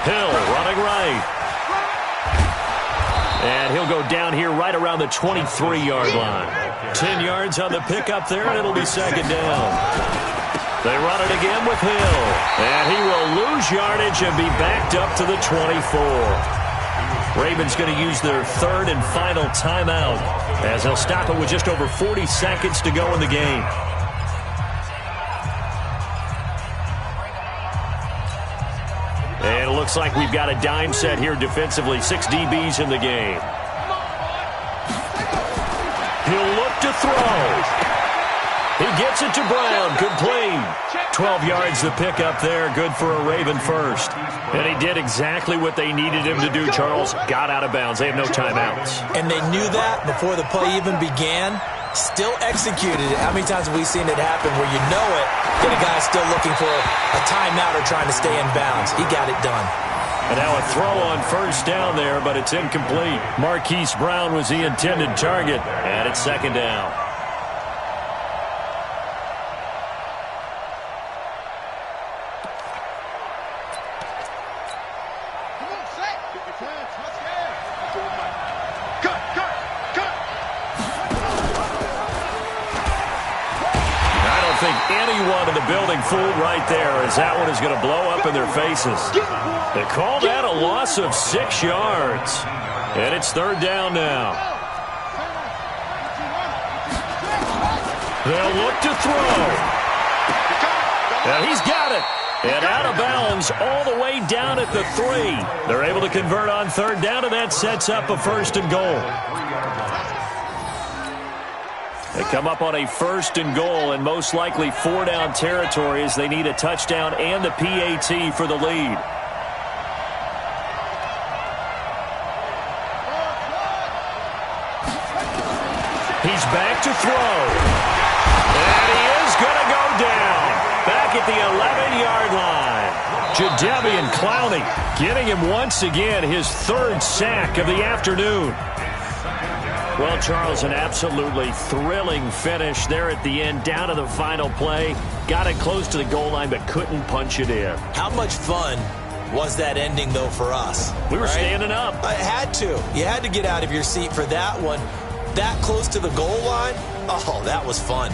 Hill running right. And he'll go down here right around the 23-yard line. 10 yards on the pickup there, and it'll be 2nd down. They run it again with Hill. And he will lose yardage and be backed up to the 24. Ravens going to use their 3rd and final timeout as they'll stop it with just over 40 seconds to go in the game. And it looks like we've got a dime set here defensively. 6 DBs in the game. He'll look to throw. He gets it to Brown. Complete. 12 yards the pickup there. Good for a Raven first. And he did exactly what they needed him to do, Charles. Got out of bounds. They have no timeouts. And they knew that before the play even began. Still executed it. How many times have we seen it happen where you know it, and a guy's still looking for a timeout or trying to stay in bounds? He got it done. And now a throw on 1st down there, but it's incomplete. Marquise Brown was the intended target, and it's 2nd down. Anyone in the building fooled right there, as that one is going to blow up in their faces. They call that a loss of 6 yards. And it's 3rd down now. They'll look to throw. And he's got it. And out of bounds all the way down at the 3. They're able to convert on third down, and that sets up a first and goal. They come up on a first and goal and most likely 4-down territory as they need a touchdown and the PAT for the lead. He's back to throw. And he is going to go down. Back at the 11-yard line. Jadeveon Clowney getting him once again his third sack of the afternoon. Well, Charles, an absolutely thrilling finish there at the end, down to the final play. Got it close to the goal line, but couldn't punch it in. How much fun was that ending, though, for us? We were standing up. I had to. You had to get out of your seat for that one. That close to the goal line? Oh, that was fun.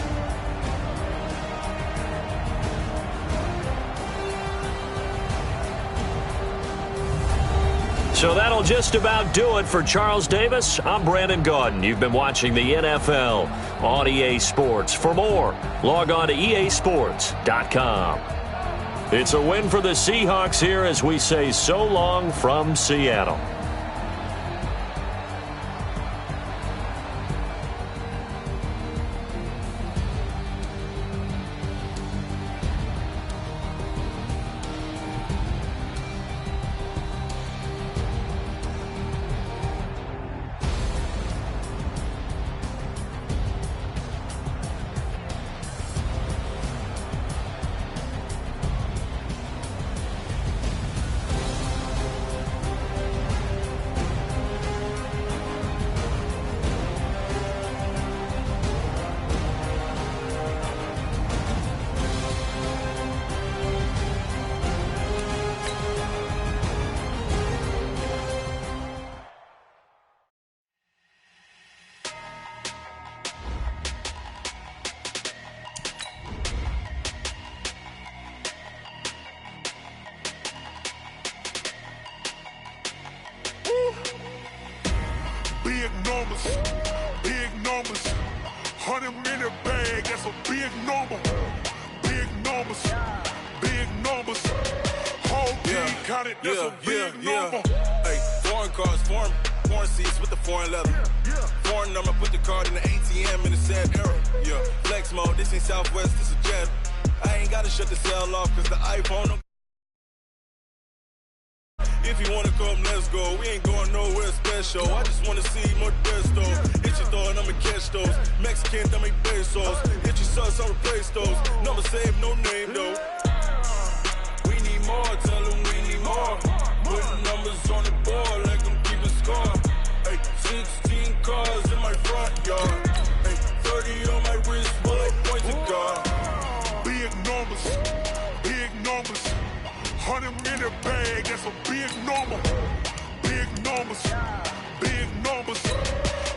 So that'll just about do it for Charles Davis. I'm Brandon Gaudin. You've been watching the NFL on EA Sports. For more, log on to easports.com. It's a win for the Seahawks here as we say so long from Seattle. Big numbers, 100-minute bag, that's a big number. Big numbers, whole team counted, that's a big number. Hey, foreign cars, foreign seats with the foreign leather. Foreign number, put the card in the ATM in the sad era. Yeah, flex mode, this ain't Southwest, this a jet. I ain't gotta shut the cell off, cause the iPhone don't. If you wanna come, let's go. We ain't going nowhere special. I just wanna see more Desto. Hit your thought, I'ma catch those. Mexican, I make pesos. Hit your sus, I'll replace those. Number saved, no name though. We need more, tell them we need more. Putting numbers on the board like I'm keeping score. Hey, 16 cars in my front yard. Hey, 30 on my wrist, while I point to God. Big numbers, 100-minute bag, that's a big number. Big numbers,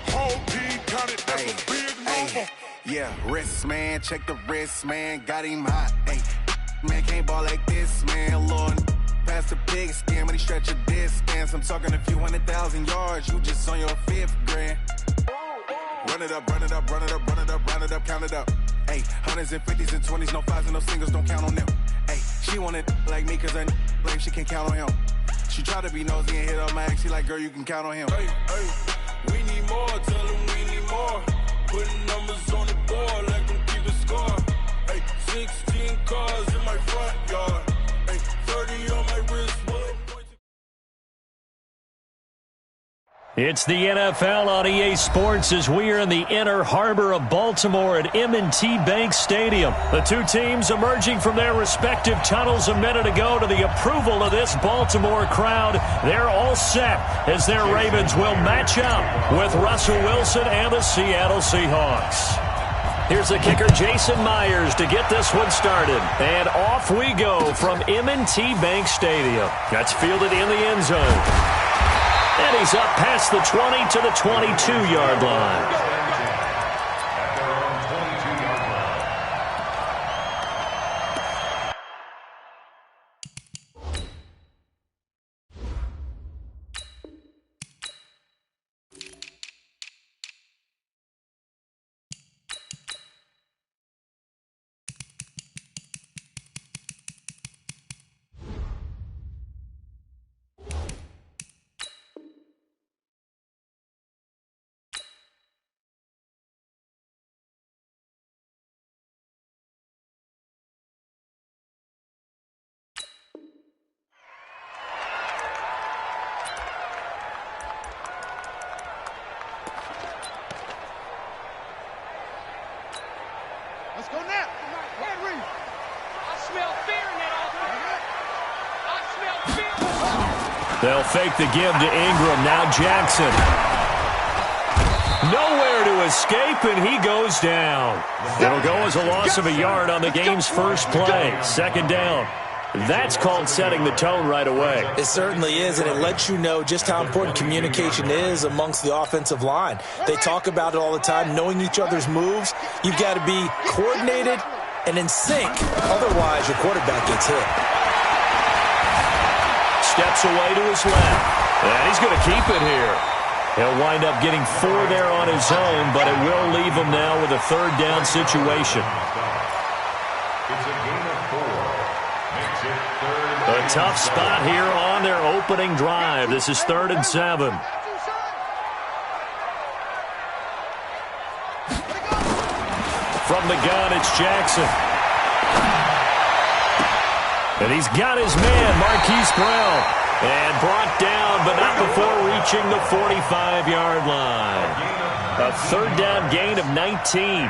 whole team counted, that's a big number. Yeah, wrist, man, check the wrist, man, got him hot. Ay, man, can't ball like this, man, Lord. Past the pig skin, but he stretch a distance. I'm talking a few 100,000 yards, you just on your 5th grand. Run it up, count it up. Ay, hundreds and 50s and 20s, no 5s and no singles, don't count on them. Ay, she want it like me, cause I blame she can't count on him. She try to be nosy and hit on my ex, she like, girl, you can count on him. Hey, we need more, tell them we need more. Putting numbers on the board like I'm keeping score. Hey, 16 cars in my front yard. Hey, 30 on my wrist, while I point to. It's the NFL on EA Sports as we are in the inner harbor of Baltimore at M&T Bank Stadium. The two teams emerging from their respective tunnels a minute ago to the approval of this Baltimore crowd. They're all set as their Ravens will match up with Russell Wilson and the Seattle Seahawks. Here's the kicker, Jason Myers, to get this one started. And off we go from M&T Bank Stadium. That's fielded in the end zone. And he's up past the 20 to the 22-yard line. They'll fake the give to Ingram. Now Jackson. Nowhere to escape, and he goes down. It'll go as a loss of a yard on the game's first play. Second down. That's called setting the tone right away. It certainly is, and it lets you know just how important communication is amongst the offensive line. They talk about it all the time, knowing each other's moves. You've got to be coordinated and in sync. Otherwise, your quarterback gets hit. Steps away to his left, and he's going to keep it here. He'll wind up getting 4 there on his own, but it will leave him now with a third down situation. It's a gain of 4. Makes it third. A tough spot here on their opening drive. This is 3rd and 7. From the gun, it's Jackson. And he's got his man, Marquise Brown. And brought down, but not before reaching the 45-yard line. A third down gain of 19.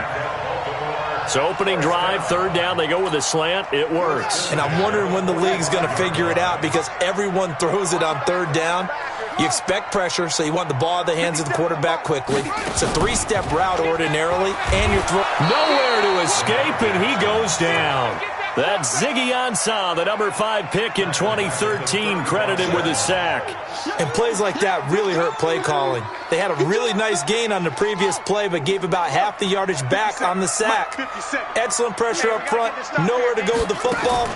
So opening drive, 3rd down, they go with a slant. It works. And I'm wondering when the league's going to figure it out because everyone throws it on 3rd down. You expect pressure, so you want the ball in the hands of the quarterback quickly. It's a 3-step route ordinarily, and you're throwing. Nowhere to escape, and he goes down. That's Ziggy Ansah, the number 5 pick in 2013, credited with a sack. And plays like that really hurt play calling. They had a really nice gain on the previous play, but gave about half the yardage back on the sack. Excellent pressure up front. Nowhere to go with the football.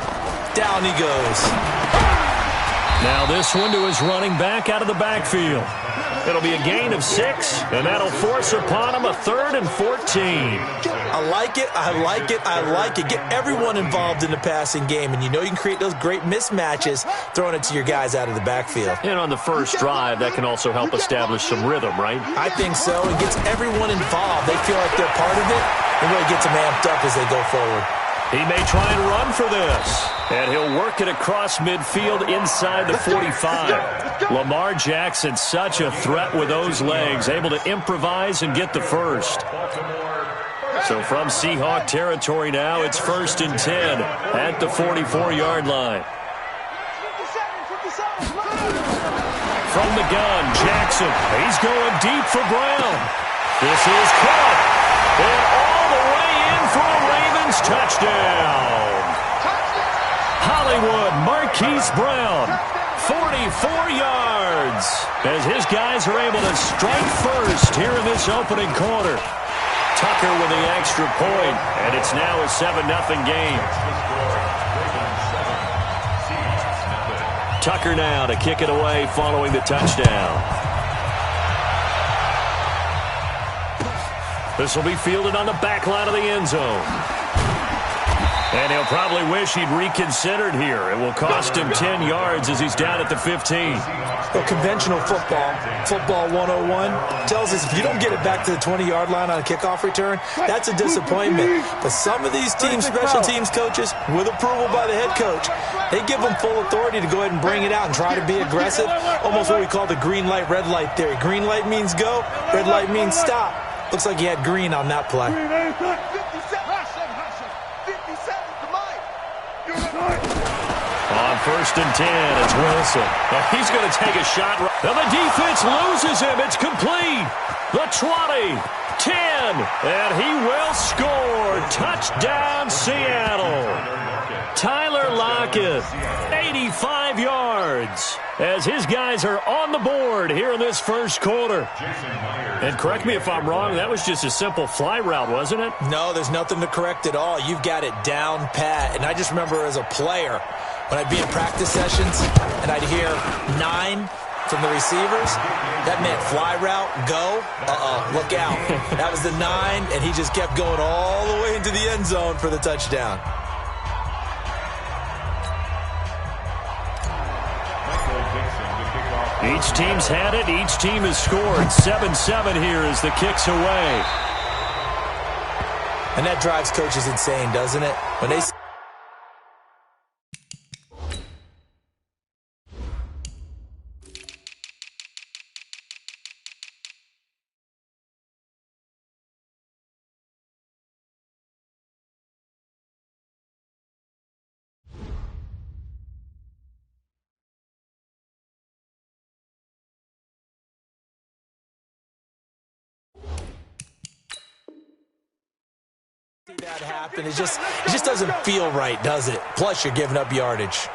Down he goes. Now this one to his running back out of the backfield. It'll be a gain of 6, and that'll force upon him a 3rd and 14. I like it, I like it, I like it. Get everyone involved in the passing game, and you know you can create those great mismatches throwing it to your guys out of the backfield. And on the first drive, that can also help establish some rhythm, right? I think so. It gets everyone involved. They feel like they're part of it. It really gets them amped up as they go forward. He may try and run for this. And he'll work it across midfield inside the 45. Lamar Jackson, such a threat with those legs, able to improvise and get the first. So from Seahawk territory now, it's 1st and 10 at the 44-yard line. From the gun, Jackson. He's going deep for Brown. This is caught. And all the way in for a Ravens touchdown. Hollywood, Marquise Brown, 44 yards, as his guys are able to strike first here in this opening quarter. Tucker with the extra point, and it's now a 7-0 game. Tucker now to kick it away following the touchdown. This will be fielded on the back line of the end zone. And he'll probably wish he'd reconsidered here. It will cost him 10 yards as he's down at the 15. Well, conventional football 101, tells us if you don't get it back to the 20-yard line on a kickoff return, that's a disappointment. But some of these teams, special teams coaches, with approval by the head coach, they give them full authority to go ahead and bring it out and try to be aggressive. Almost what we call the green light, red light theory. Green light means go, red light means stop. Looks like he had green on that play. On 1st and 10, it's Wilson. He's going to take a shot. Now the defense loses him. It's complete. The 20, 10, and he will score. Touchdown, Seattle. Tyler Lockett, 85 yards, as his guys are on the board here in this first quarter. And correct me if I'm wrong, that was just a simple fly route, wasn't it? No, there's nothing to correct at all. You've got it down pat. And I just remember as a player, when I'd be in practice sessions and I'd hear 9 from the receivers, that meant fly route, go, look out. That was the 9, and he just kept going all the way into the end zone for the touchdown. Each team's had it. Each team has scored. 7-7 here as the kick's away. And that drives coaches insane, doesn't it? When they See that happen. It just doesn't feel right, does it? Plus, you're giving up yardage.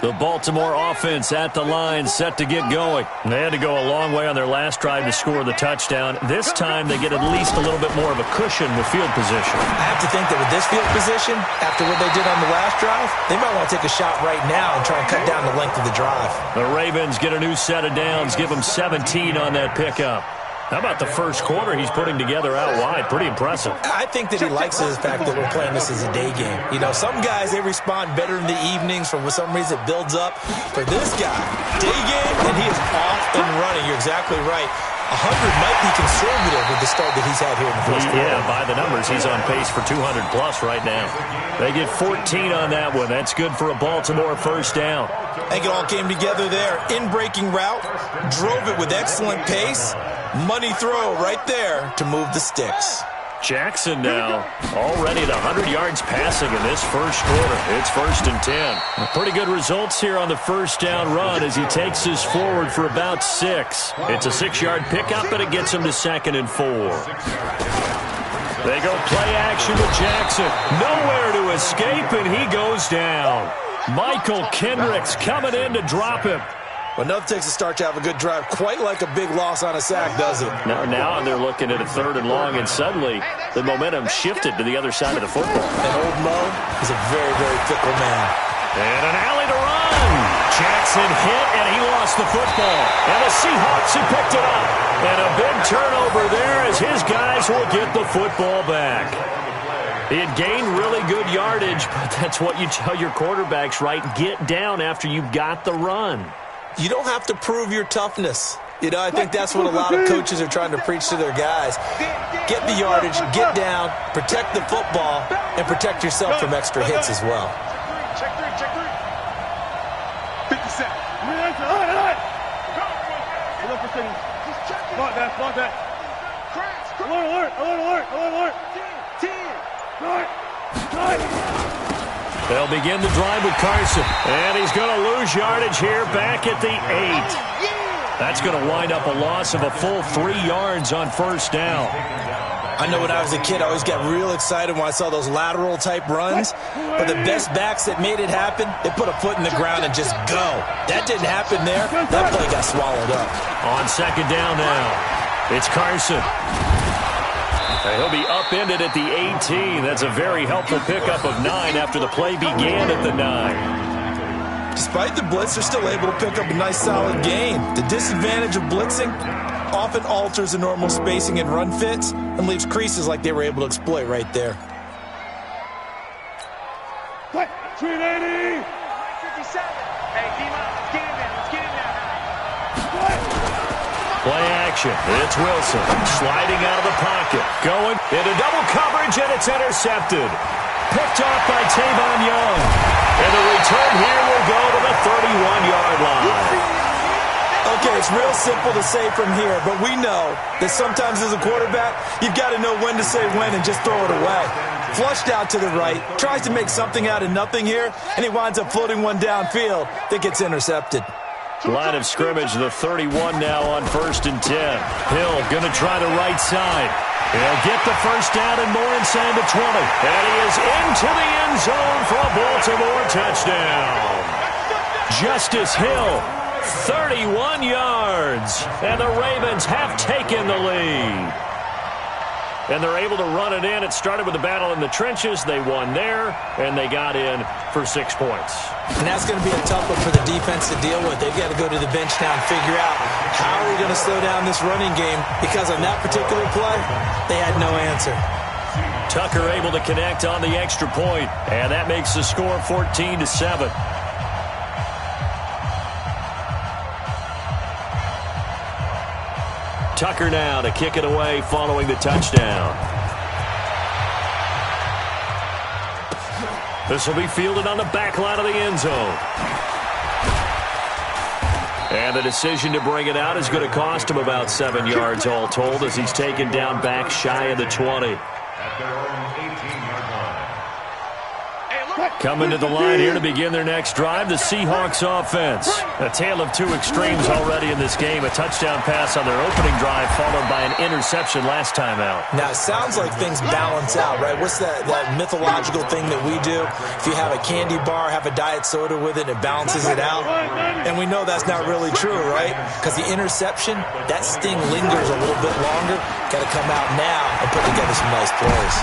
The Baltimore offense at the line, set to get going. They had to go a long way on their last drive to score the touchdown. This time, they get at least a little bit more of a cushion with field position. I have to think that with this field position, after what they did on the last drive, they might want to take a shot right now and try and cut down the length of the drive. The Ravens get a new set of downs, give them 17 on that pickup. How about the first quarter he's putting together out wide? Pretty impressive. I think that he likes the fact that we're playing this as a day game. You know, some guys, they respond better in the evenings. For some reason, it builds up. For this guy, day game, and he is off and running. You're exactly right. 100 might be conservative with the start that he's had here in the first quarter. Yeah, by the numbers, he's on pace for 200-plus right now. They get 14 on that one. That's good for a Baltimore first down. I think it all came together there. In-breaking route, drove it with excellent pace. Money throw right there to move the sticks. Jackson now already at 100 yards passing in this first quarter. It's 1st and 10. Pretty good results here on the first down run as he takes us forward for about 6. It's a 6-yard pickup, and it gets him to 2nd and 4. They go play action with Jackson. Nowhere to escape, and he goes down. Michael Kendricks coming in to drop him. Well, nothing takes a start to have a good drive quite like a big loss on a sack, does it? Now they're looking at a 3rd and long, and suddenly the momentum shifted to the other side of the football. And old Mo is a very, very fickle man. And an alley to run. Jackson hit, and he lost the football. And the Seahawks have picked it up. And a big turnover there as his guys will get the football back. He had gained really good yardage, but that's what you tell your quarterbacks, right? Get down after you've got the run. You don't have to prove your toughness. You know, I think that's what a lot of coaches are trying to preach to their guys. Get the yardage, get down, protect the football, and protect yourself from extra hits as well. Check three. 57. Block that. Alert. 10. They'll begin the drive with Carson. And he's going to lose yardage here back at the 8. That's going to wind up a loss of a full 3 yards on first down. I know when I was a kid, I always got real excited when I saw those lateral-type runs. But the best backs that made it happen, they put a foot in the ground and just go. That didn't happen there. That play got swallowed up. On second down now, it's Carson. He'll be upended at the 18. That's a very helpful pickup of 9 after the play began at the 9. Despite the blitz, they're still able to pick up a nice, solid gain. The disadvantage of blitzing often alters the normal spacing and run fits and leaves creases like they were able to exploit right there. 380. 57. Hey, let's get in there. Play action. It's Wilson sliding out of the pocket. Going into double coverage, and it's intercepted. Picked off by Tavon Young. And the return here will go to the 31-yard line. Okay, it's real simple to say from here, but we know that sometimes as a quarterback, you've got to know when to say when and just throw it away. Flushed out to the right, tries to make something out of nothing here, and he winds up floating one downfield that gets intercepted. Line of scrimmage, the 31 now on 1st and 10. Hill going to try the right side. He'll get the first down and more inside the 20. And he is into the end zone for a Baltimore touchdown. Justice Hill, 31 yards. And the Ravens have taken the lead. And they're able to run it in. It started with a battle in the trenches. They won there, and they got in for 6 points. And that's going to be a tough one for the defense to deal with. They've got to go to the bench now and figure out how are we going to slow down this running game, because on that particular play, they had no answer. Tucker able to connect on the extra point, and that makes the score 14-7. Tucker now to kick it away following the touchdown. This will be fielded on the back line of the end zone. And the decision to bring it out is going to cost him about 7 yards all told as he's taken down back shy of the 20. At their own 18-yard line. Hey, look. Coming to the line here to begin their next drive, the Seahawks offense. A tale of two extremes already in this game. A touchdown pass on their opening drive, followed by an interception last time out. Now, it sounds like things balance out, right? What's that mythological thing that we do? If you have a candy bar, have a diet soda with it, it balances it out. And we know that's not really true, right? Because the interception, that sting lingers a little bit longer. Got to come out now and put together some nice plays.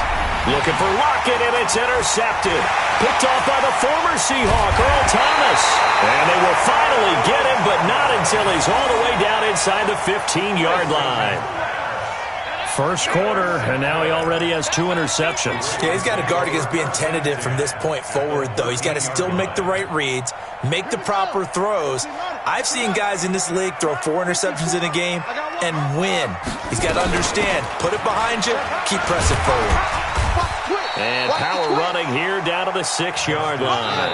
Looking for Lockett, and it's intercepted. Picked off by the former Seahawk, Earl Thomas. And they will finally get him, but not until he's all the way down inside the 15-yard line. First quarter, and now he already has 2 interceptions. Yeah, he's got to guard against being tentative from this point forward, though. He's got to still make the right reads, make the proper throws. I've seen guys in this league throw 4 interceptions in a game and win. He's got to understand, put it behind you, keep pressing forward. And power running here down to the 6-yard line.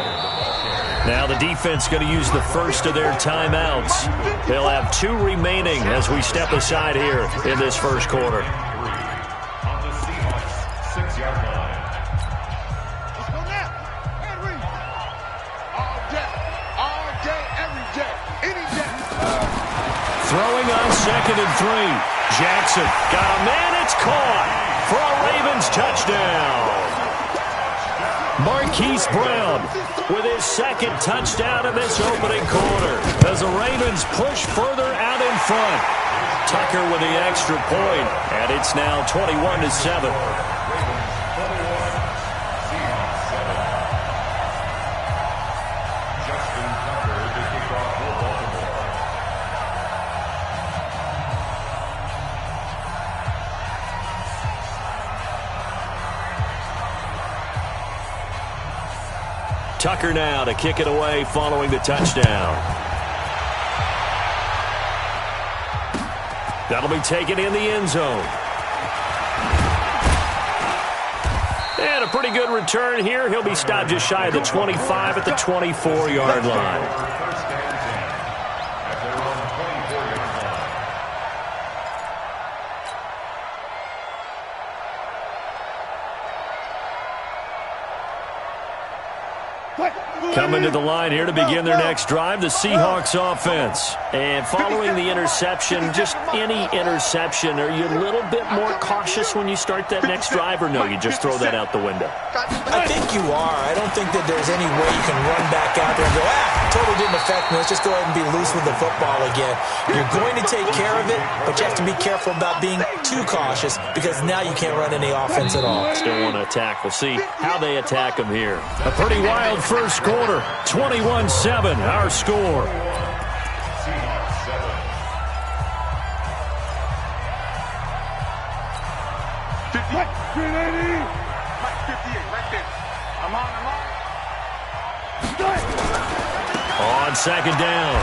Now the defense going to use the first of their timeouts. They'll have 2 remaining as we step aside here in this first quarter. On the Seahawks 6-yard line. Let's go now. Henry. All day, every day, any day. Throwing on 2nd and 3. Jackson got a man. It's caught for a Ravens touchdown. Marquise Brown with his 2nd touchdown in this opening quarter as the Ravens push further out in front. Tucker with the extra point, and it's now 21-7. Tucker now to kick it away following the touchdown. That'll be taken in the end zone. And a pretty good return here. He'll be stopped just shy of the 25 at the 24-yard line. Coming to the line here to begin their next drive, the Seahawks offense. And following the interception, just any interception, are you a little bit more cautious when you start that next drive, or no, you just throw that out the window? I think you are. I don't think that there's any way you can run back out there and go, totally didn't affect me. Let's just go ahead and be loose with the football again. You're going to take care of it, but you have to be careful about being too cautious because now you can't run any offense at all. Still want to attack. We'll see how they attack them here. A pretty wild first quarter. 21-7, our score. Seahawks 7. Mike 380. Mike 58, right there. I'm on. On 2nd down,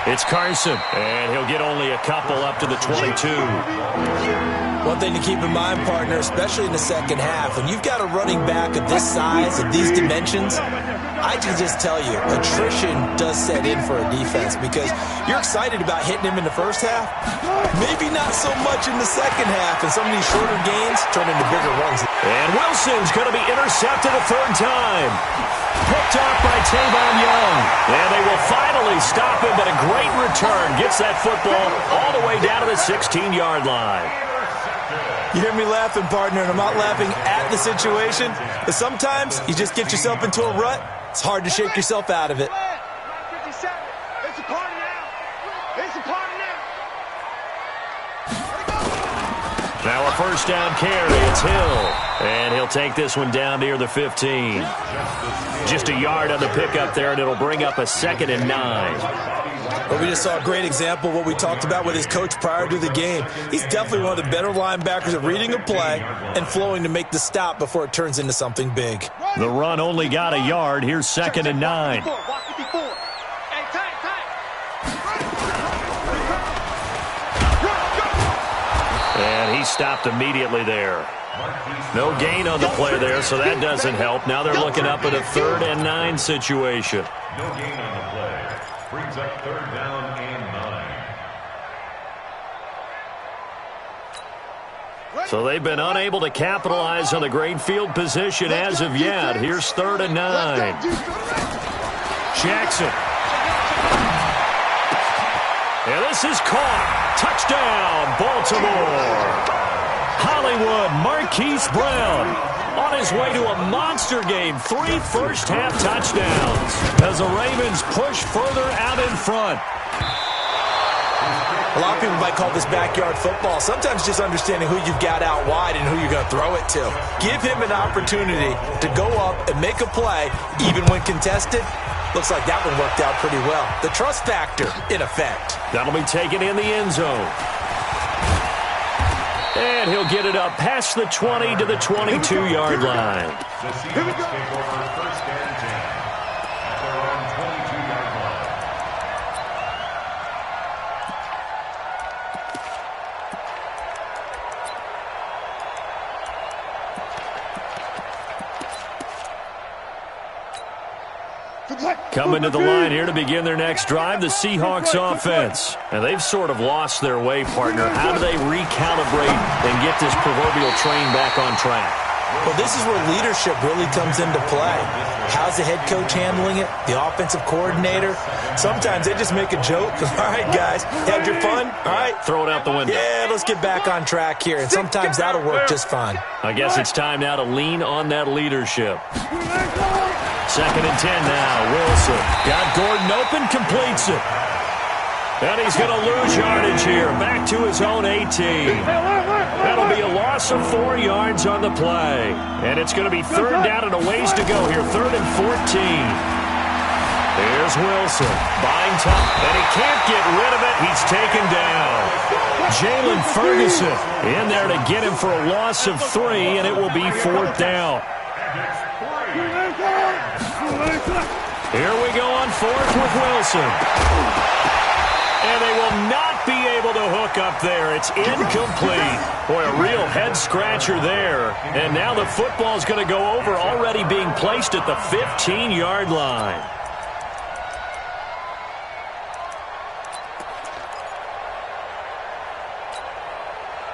it's Carson, and he'll get only a couple up to the 22. One thing to keep in mind, partner, especially in the second half, when you've got a running back of this size, of these dimensions, I can just tell you, attrition does set in for a defense because you're excited about hitting him in the first half, maybe not so much in the second half, and some of these shorter gains turn into bigger runs. And Wilson's going to be intercepted a 3rd time. Picked off by Tavon Young. And they will finally stop him, but a great return gets that football all the way down to the 16-yard line. You hear me laughing, partner, and I'm not laughing at the situation, but sometimes you just get yourself into a rut. It's hard to shake yourself out of it. It's a party now. It's a party now. Now a 1st down carry. It's Hill. And he'll take this one down near the 15. Just a yard on the pickup there, and it'll bring up a 2nd and 9. Well, we just saw a great example of what we talked about with his coach prior to the game. He's definitely one of the better linebackers at reading a play and flowing to make the stop before it turns into something big. The run only got a yard. Here's 2nd and 9. And he stopped immediately there. No gain on the play there, so that doesn't help. Now they're looking up at a 3rd and 9 situation. No gain on the play. Brings up 3rd down and 9. So they've been unable to capitalize on the great field position as of yet. Here's 3rd and 9. Jackson. And this is caught. Touchdown, Baltimore. Hollywood Marquise Brown on his way to a monster game. 3 first-half touchdowns as the Ravens push further out in front. A lot of people might call this backyard football. Sometimes just understanding who you've got out wide and who you're going to throw it to. Give him an opportunity to go up and make a play, even when contested. Looks like that one worked out pretty well. The trust factor in effect. That'll be taken in the end zone. And he'll get it up past the 20 to the 22-yard line. The Seahawks take over 1st and 10 at their own 22-yard line. Coming to the line here to begin their next drive, the Seahawks offense. And they've sort of lost their way, partner. How do they recalibrate and get this proverbial train back on track? Well, this is where leadership really comes into play. How's the head coach handling it? The offensive coordinator? Sometimes they just make a joke. All right, guys, had your fun? All right. Throw it out the window. Yeah, let's get back on track here. And sometimes that'll work just fine. I guess it's time now to lean on that leadership. 2nd and 10 now. Wilson got Gordon open, completes it. And he's going to lose yardage here. Back to his own 18. That'll be a loss of 4 yards on the play. And it's going to be 3rd down and a ways to go here. 3rd and 14. Here's Wilson. Buying time. And he can't get rid of it. He's taken down. Jalen Ferguson in there to get him for a loss of 3, and it will be 4th down. Here we go on 4th with Wilson. And they will not be able to hook up there. It's incomplete. Boy, a real head-scratcher there. And now the football's going to go over, already being placed at the 15-yard line.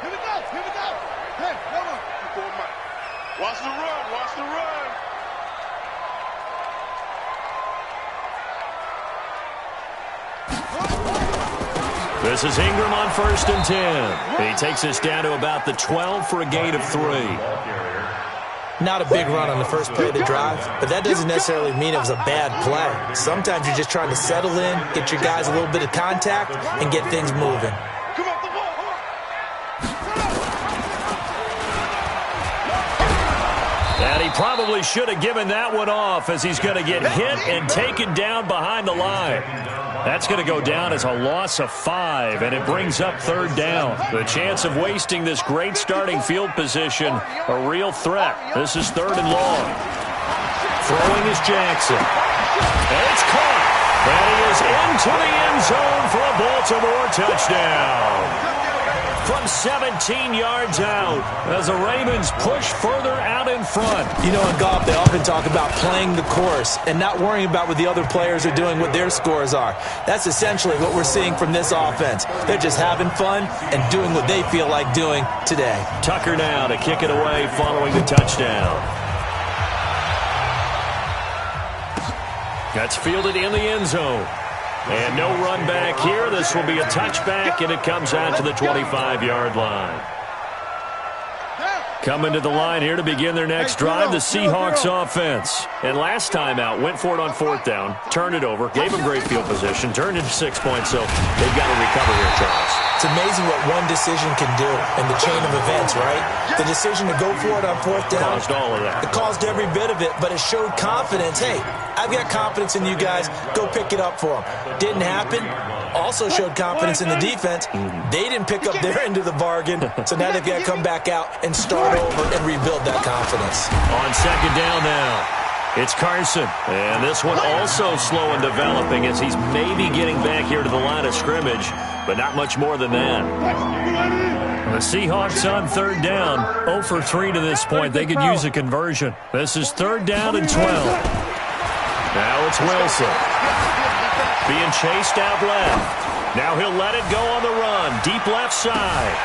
Here we go. Hey, hold on. Watch the run. This is Ingram on 1st and 10. He takes us down to about the 12 for a gain of 3. Not a big run on the first play of the drive, but that doesn't necessarily mean it was a bad play. Sometimes you're just trying to settle in, get your guys a little bit of contact, and get things moving. And he probably should have given that one off, as he's going to get hit and taken down behind the line. That's going to go down as a loss of 5, and it brings up 3rd down. The chance of wasting this great starting field position, a real threat. This is 3rd and long. Throwing is Jackson. And it's caught. And he is into the end zone for a Baltimore touchdown. From 17 yards out as the Ravens push further out in front. You know, in golf, they often talk about playing the course and not worrying about what the other players are doing, what their scores are. That's essentially what we're seeing from this offense. They're just having fun and doing what they feel like doing today. Tucker now to kick it away following the touchdown. That's fielded in the end zone. And no run back here. This will be a touchback, and it comes out to the 25-yard line. Coming to the line here to begin their next drive, the Seahawks offense. And last time out, went for it on 4th down, turned it over, gave them great field position, turned into 6 points, so they've got to recover here, Charles. It's amazing what one decision can do in the chain of events, right? The decision to go for it on 4th down. Caused all of that. It caused every bit of it, but it showed confidence. Hey, I've got confidence in you guys. Go pick it up for them. Didn't happen. Also showed confidence in the defense. They didn't pick up their end of the bargain, so now they've got to come back out and start over and rebuild that confidence. On 2nd down now. It's Carson, and this one also slow in developing as he's maybe getting back here to the line of scrimmage, but not much more than that. The Seahawks on 3rd down, 0 for 3 to this point. They could use a conversion. This is 3rd down and 12. Now it's Wilson. Being chased out left. Now he'll let it go on the run. Deep left side.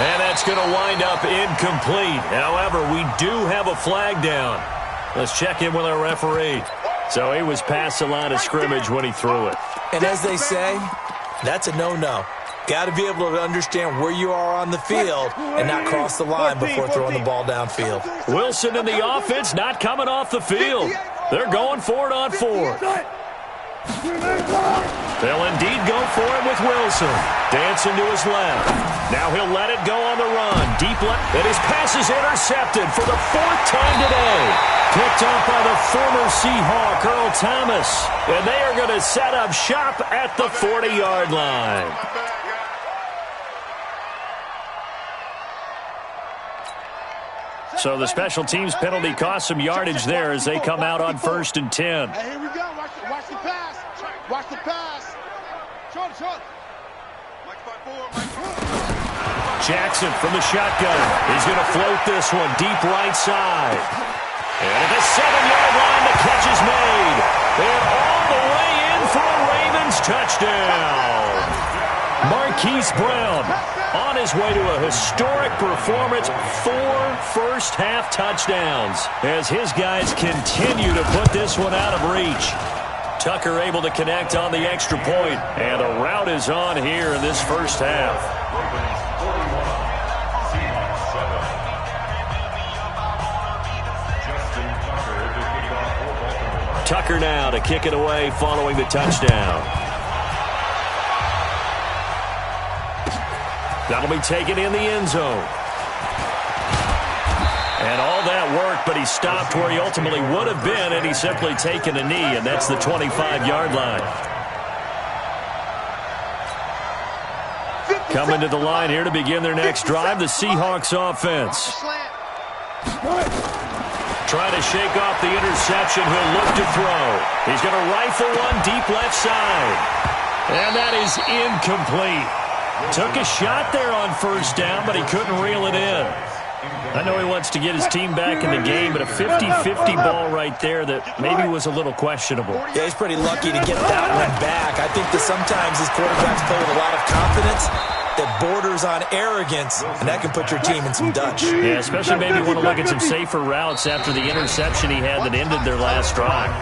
And that's going to wind up incomplete. However, we do have a flag down. Let's check in with our referee. So he was past the line of scrimmage when he threw it. And as they say, that's a no-no. Got to be able to understand where you are on the field and not cross the line before throwing the ball downfield. Wilson and the offense not coming off the field. They're going for it on fourth. They'll indeed go for it with Wilson. Dancing to his left. Now he'll let it go on the run. Deep left. And his pass is intercepted for the fourth time today. Picked up by the former Seahawk, Earl Thomas. And they are going to set up shop at the 40-yard line. So the special teams penalty cost some yardage there as they come out on 1st and 10. Hey, here we go. Watch the pass. Watch the pass. Short. Jackson from the shotgun. He's going to float this one deep right side. And at the 7-yard line, the catch is made. And all the way in for a Ravens touchdown. Marquise Brown on his way to a historic performance, 4 first-half touchdowns as his guys continue to put this one out of reach. Tucker able to connect on the extra point, and the route is on here in this first half. Tucker now to kick it away following the touchdown. That'll be taken in the end zone. And all that work, but he stopped where he ultimately would have been, and he's simply taken a knee, and that's the 25-yard line. Coming to the line here to begin their next drive, the Seahawks offense. Trying to shake off the interception. He'll look to throw. He's going to rifle one deep left side. And that is incomplete. Took a shot there on first down, but he couldn't reel it in. I know he wants to get his team back in the game, but a 50-50 ball right there that maybe was a little questionable. Yeah, he's pretty lucky to get that one back. I think that sometimes his quarterbacks play with a lot of confidence that borders on arrogance, and that can put your team in some Dutch. Yeah, especially maybe you want to look at some safer routes after the interception he had that ended their last drive.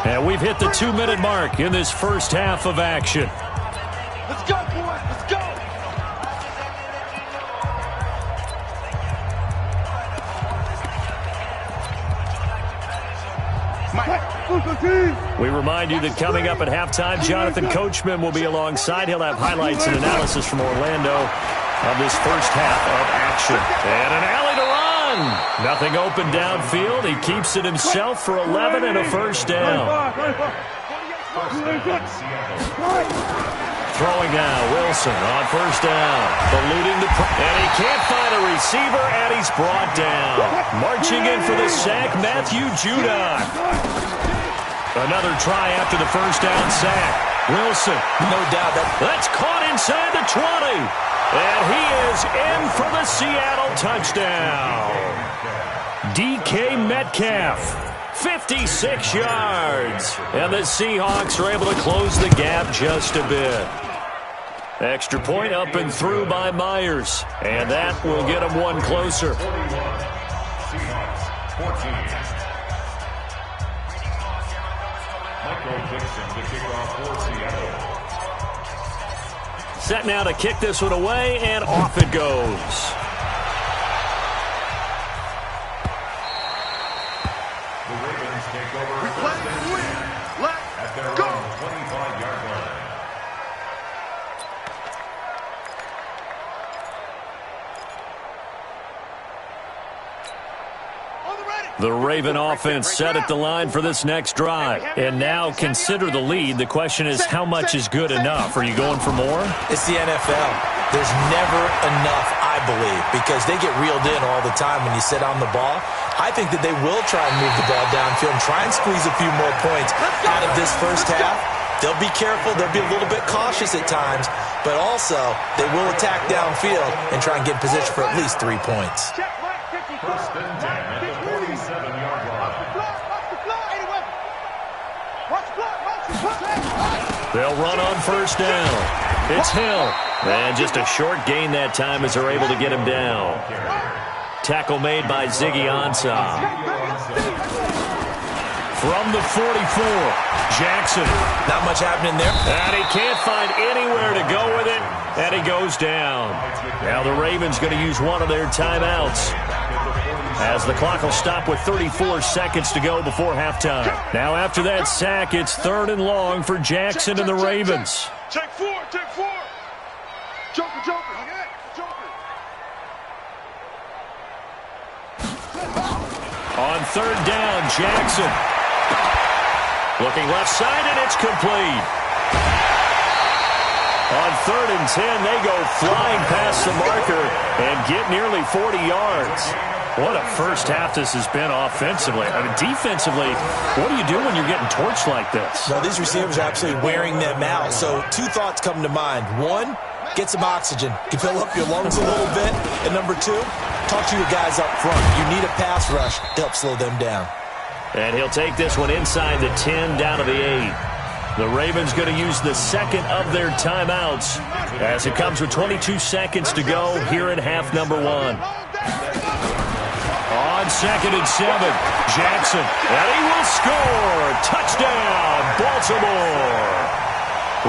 And we've hit the 2-minute mark in this first half of action. Let's go, boys. Let's go. We remind you that coming up at halftime, Jonathan Coachman will be alongside. He'll have highlights and analysis from Orlando of this first half of action. And an alley to run. Nothing open downfield. He keeps it himself for 11 and a first down. Throwing now, Wilson on first down. Eluding the and he can't find a receiver, and he's brought down. Marching in for the sack, Matthew Judon. Another try after the first down sack. Wilson. No doubt. That's caught inside the 20. And he is in for the Seattle touchdown. DK Metcalf. 56 yards. And the Seahawks are able to close the gap just a bit. Extra point up and through by Myers. And that will get him one closer. Seahawks 14. Dixon to kick off for Seattle. Set now to kick this one away, and off it goes. The Ravens take over first and 10 at their own 25-yard line. The Raven offense set at the line for this next drive. And now consider the lead. The question is, how much is good enough? Are you going for more? It's the NFL. There's never enough, I believe, because they get reeled in all the time when you sit on the ball. I think that they will try and move the ball downfield and try and squeeze a few more points out of this first half. They'll be careful. They'll be a little bit cautious at times, but also they will attack downfield and try and get in position for at least 3 points. First and 10 at the 47-yard line. They'll run on first down. It's Hill. And just a short gain that time as they're able to get him down. Tackle made by Ziggy Ansah. From the 44, Jackson. Not much happening there. And he can't find anywhere to go with it, and he goes down. Now the Ravens going to use one of their timeouts, as the clock will stop with 34 seconds to go before halftime. Now after that sack, it's 3rd and long for Jackson and the Ravens. Take four. Joker. On 3rd down, Jackson. Looking left side, and it's complete. On 3rd and 10, they go flying past the marker and get nearly 40 yards. What a first half this has been offensively. I mean, defensively, what do you do when you're getting torched like this? Well, these receivers are absolutely wearing them out. So 2 thoughts come to mind. 1, get some oxygen. You fill up your lungs a little bit. And number 2, talk to your guys up front. You need a pass rush to help slow them down. And he'll take this one inside the 10, down to the 8. The Ravens going to use the second of their timeouts as it comes with 22 seconds to go here in half number 1. On 2nd and 7, Jackson, and he will score. Touchdown, Baltimore.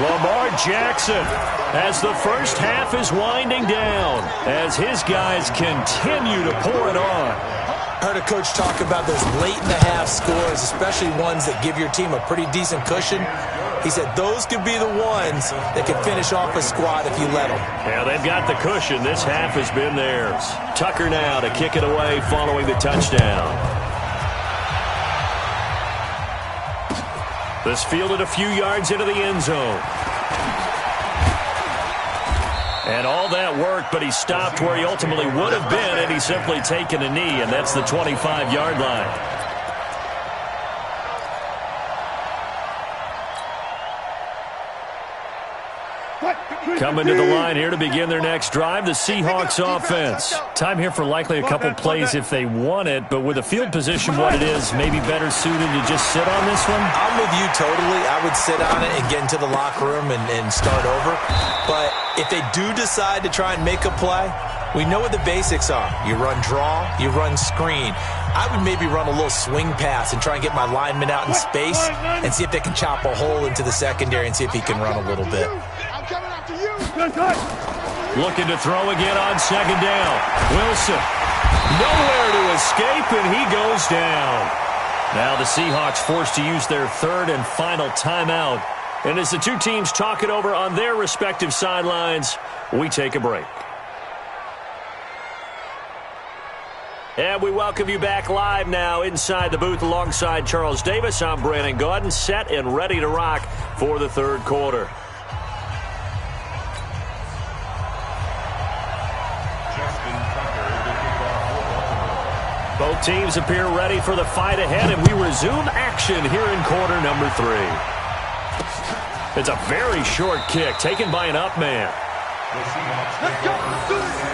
Lamar Jackson, as the first half is winding down, as his guys continue to pour it on. I heard a coach talk about those late-in-the-half scores, especially ones that give your team a pretty decent cushion. He said those could be the ones that could finish off a squad if you let them. Yeah, they've got the cushion. This half has been theirs. Tucker now to kick it away following the touchdown. This fielded a few yards into the end zone. And all that worked, but he stopped where he ultimately would have been, and he's simply taken a knee, and that's the 25-yard line. Coming to the line here to begin their next drive, the Seahawks offense. Time here for likely a couple plays if they want it, but with the field position what it is, maybe better suited to just sit on this one? I'm with you totally. I would sit on it and get into the locker room and start over. But if they do decide to try and make a play, we know what the basics are. You run draw, you run screen. I would maybe run a little swing pass and try and get my lineman out in space and see if they can chop a hole into the secondary and see if he can run a little bit. Looking to throw again on 2nd down. Wilson, nowhere to escape, and he goes down. Now the Seahawks forced to use their 3rd and final timeout. And as the two teams talk it over on their respective sidelines, we take a break. And we welcome you back live now inside the booth alongside Charles Davis. I'm Brandon Gaudin, set and ready to rock for the 3rd quarter. Both teams appear ready for the fight ahead, and we resume action here in quarter number 3. It's a very short kick taken by an up man. Let's go. Let's do this.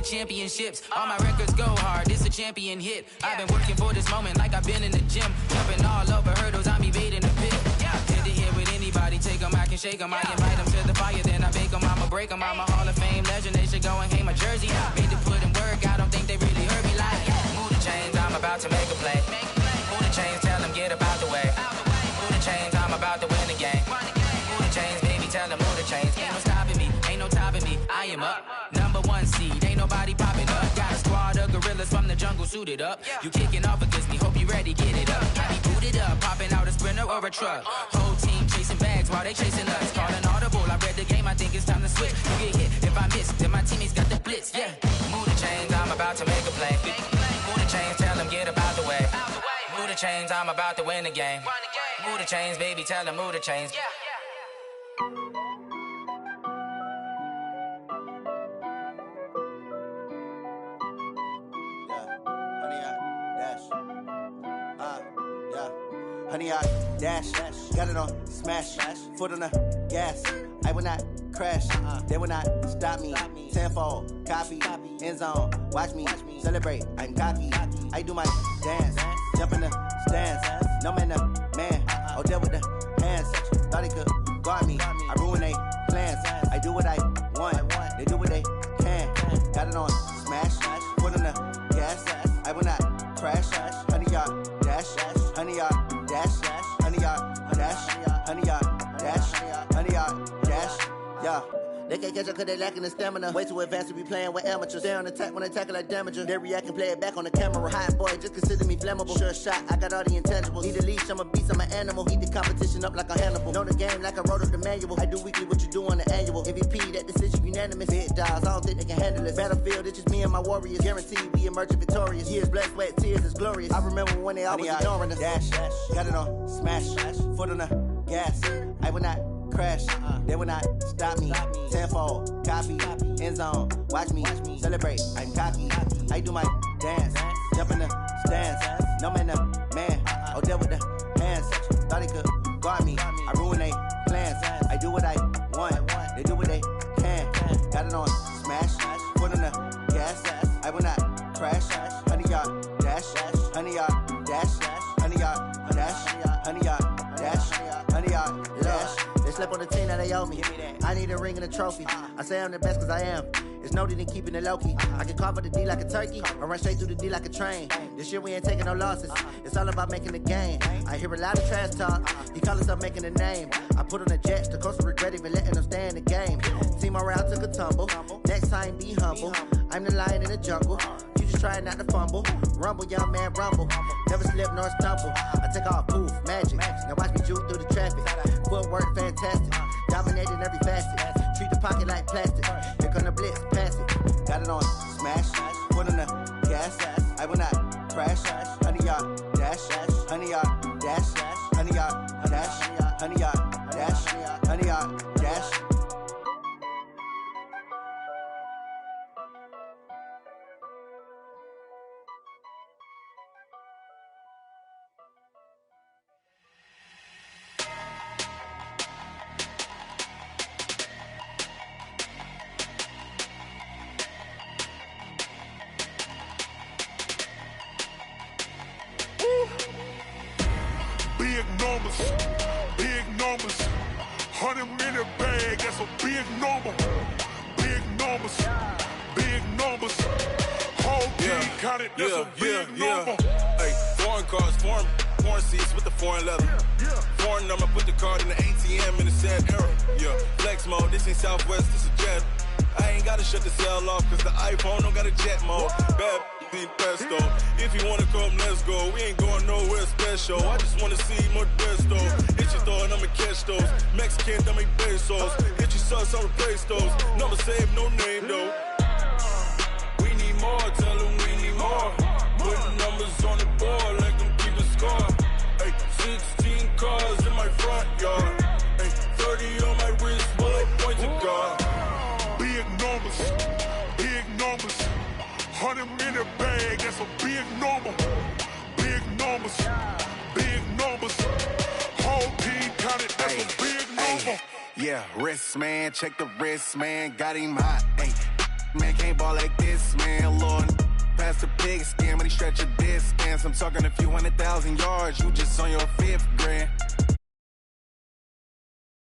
Championships, all my records go hard, this a champion hit. I've been working for this moment like I've been in the gym, jumping all over hurdles, I'm evading the pit. Hit to hit with anybody, take them, I can shake them, I invite them to the fire, then I bake them, I'ma break them, I'm a Hall of Fame legend, they should go and hang my jersey. Made to put in work, I don't think they really heard me like, move the chains, I'm about to make a play. Move the the chains, tell them get about the way. Move the chains, I'm about to win the game. Move the chains, baby, tell them move the chains. Ain't no stopping me, ain't no topping me. I am up, #1 seed, ain't nobody popping up. Got a squad of gorillas from the jungle suited up. You kicking off against me, hope you ready, get it up. I be booted up, popping out a Sprinter or a truck. Whole team chasing bags while they chasing us. Calling audible, I read the game, I think it's time to switch. You get hit, if I miss, then my teammates got the blitz, yeah. Move the chains, I'm about to make a play. Move the chains, tell them get about the way. Move the chains, I'm about to win the game. Move the chains, baby, tell them move the chains. Honey, I dash, got it on smash, foot on the gas. I will not crash, they will not stop me. Tenfold, copy, end zone, watch me celebrate. I'm cocky, I do my dance, jump in the stands. No man, the man, oh, deal with the hands. Thought he could guard me, I ruin they plans. I do what I want, they do what they can. Got it on smash, foot on the gas. I will not crash, honey, y'all dash, honey, y'all dash, honey, y'all dash, honey, y'all dash, honey, y'all dash, yeah. They can't catch up cause they lacking the stamina. Way too advanced to be playing with amateurs. Stay on attack when I tackle like damager. They react and play it back on the camera. Hot boy, just consider me flammable. Sure shot, I got all the intangibles. Need a leash, I'm a beast, I'm an animal. Heat the competition up like a Hannibal. Know the game like I wrote up the manual. I do weekly what you do on the annual. MVP, that decision unanimous. Big dogs, I don't think they can handle it. Battlefield, it's just me and my warriors. Guaranteed we emerge victorious. Years, blood, sweat, tears, it's glorious. I remember when they always ignoring us. Dash, got it on smash, foot on the gas. I will not crash, they will not stop me. Tenfold, copy, end zone, watch me celebrate. I'm cocky, I do my dance, jump in the stands. No man, the man, oh, deal with the hands. Thought he could guard me, I ruin they plans. I do what I want, they do what they can. Got it on smash, foot on the gas. I will not crash, honey, y'all dash, honey, y'all dash, honey, y'all dash, honey, y'all dash, honey, y'all dash. They slept on the team that they owe me. I need a ring and a trophy. I say I'm the best cause I am. It's no need in keeping it low-key. I can carve up the D like a turkey or run straight through the D like a train. This year we ain't taking no losses. It's all about making the game. I hear a lot of trash talk. He call us up making a name. I put on the Jets. The coach will regret even letting them stay in the game. Team morale took a tumble. Next time be humble. I'm the lion in the jungle. You just try not to fumble. Rumble, young man, rumble. Never slip nor stumble. I take off, poof, magic. Now watch me juke through the traffic. Footwork fantastic. Dominating every facet. Treat the pocket like plastic. Here come the blitz, pass it. Got it on smash, foot on the gas. I will not crash. Honey, y'all dash, honey, y'all dash, honey, y'all dash, honey, y'all dash, honey, y'all dash. Big numbers, 100 in the bag, that's a big number. Big numbers, whole team counted, that's a big number. Hey, foreign cars, foreign seats with the foreign leather. Foreign number, put the card in the ATM in the sad era. Yeah, flex mode, this ain't Southwest, this is Jet. I ain't gotta shut the cell off, cause the iPhone don't got a jet mode. Bad need pesto. If you wanna come, let's go. We ain't going nowhere special. I just wanna see more pesto. Hit your throw and I'ma catch those. Mexican, dummy pesos. Hit your sauce, I'll replace those. Number save, no name though. We need more, tell them we need more. Putting numbers on the board like them keep a score. Hey, 16 cars in my front yard. Hey, 30 on my wrist, while I point to God. Big numbers, 100 in the bag, that's a big number. Big numbers, whole team counted, that's a big number. Yeah, wrist man, check the wrist man, got him hot. Ay, man can't ball like this, man. Lord, past the pig skin, but he stretch a distance. I'm talking a few 100,000 yards, you just on your 5th grand.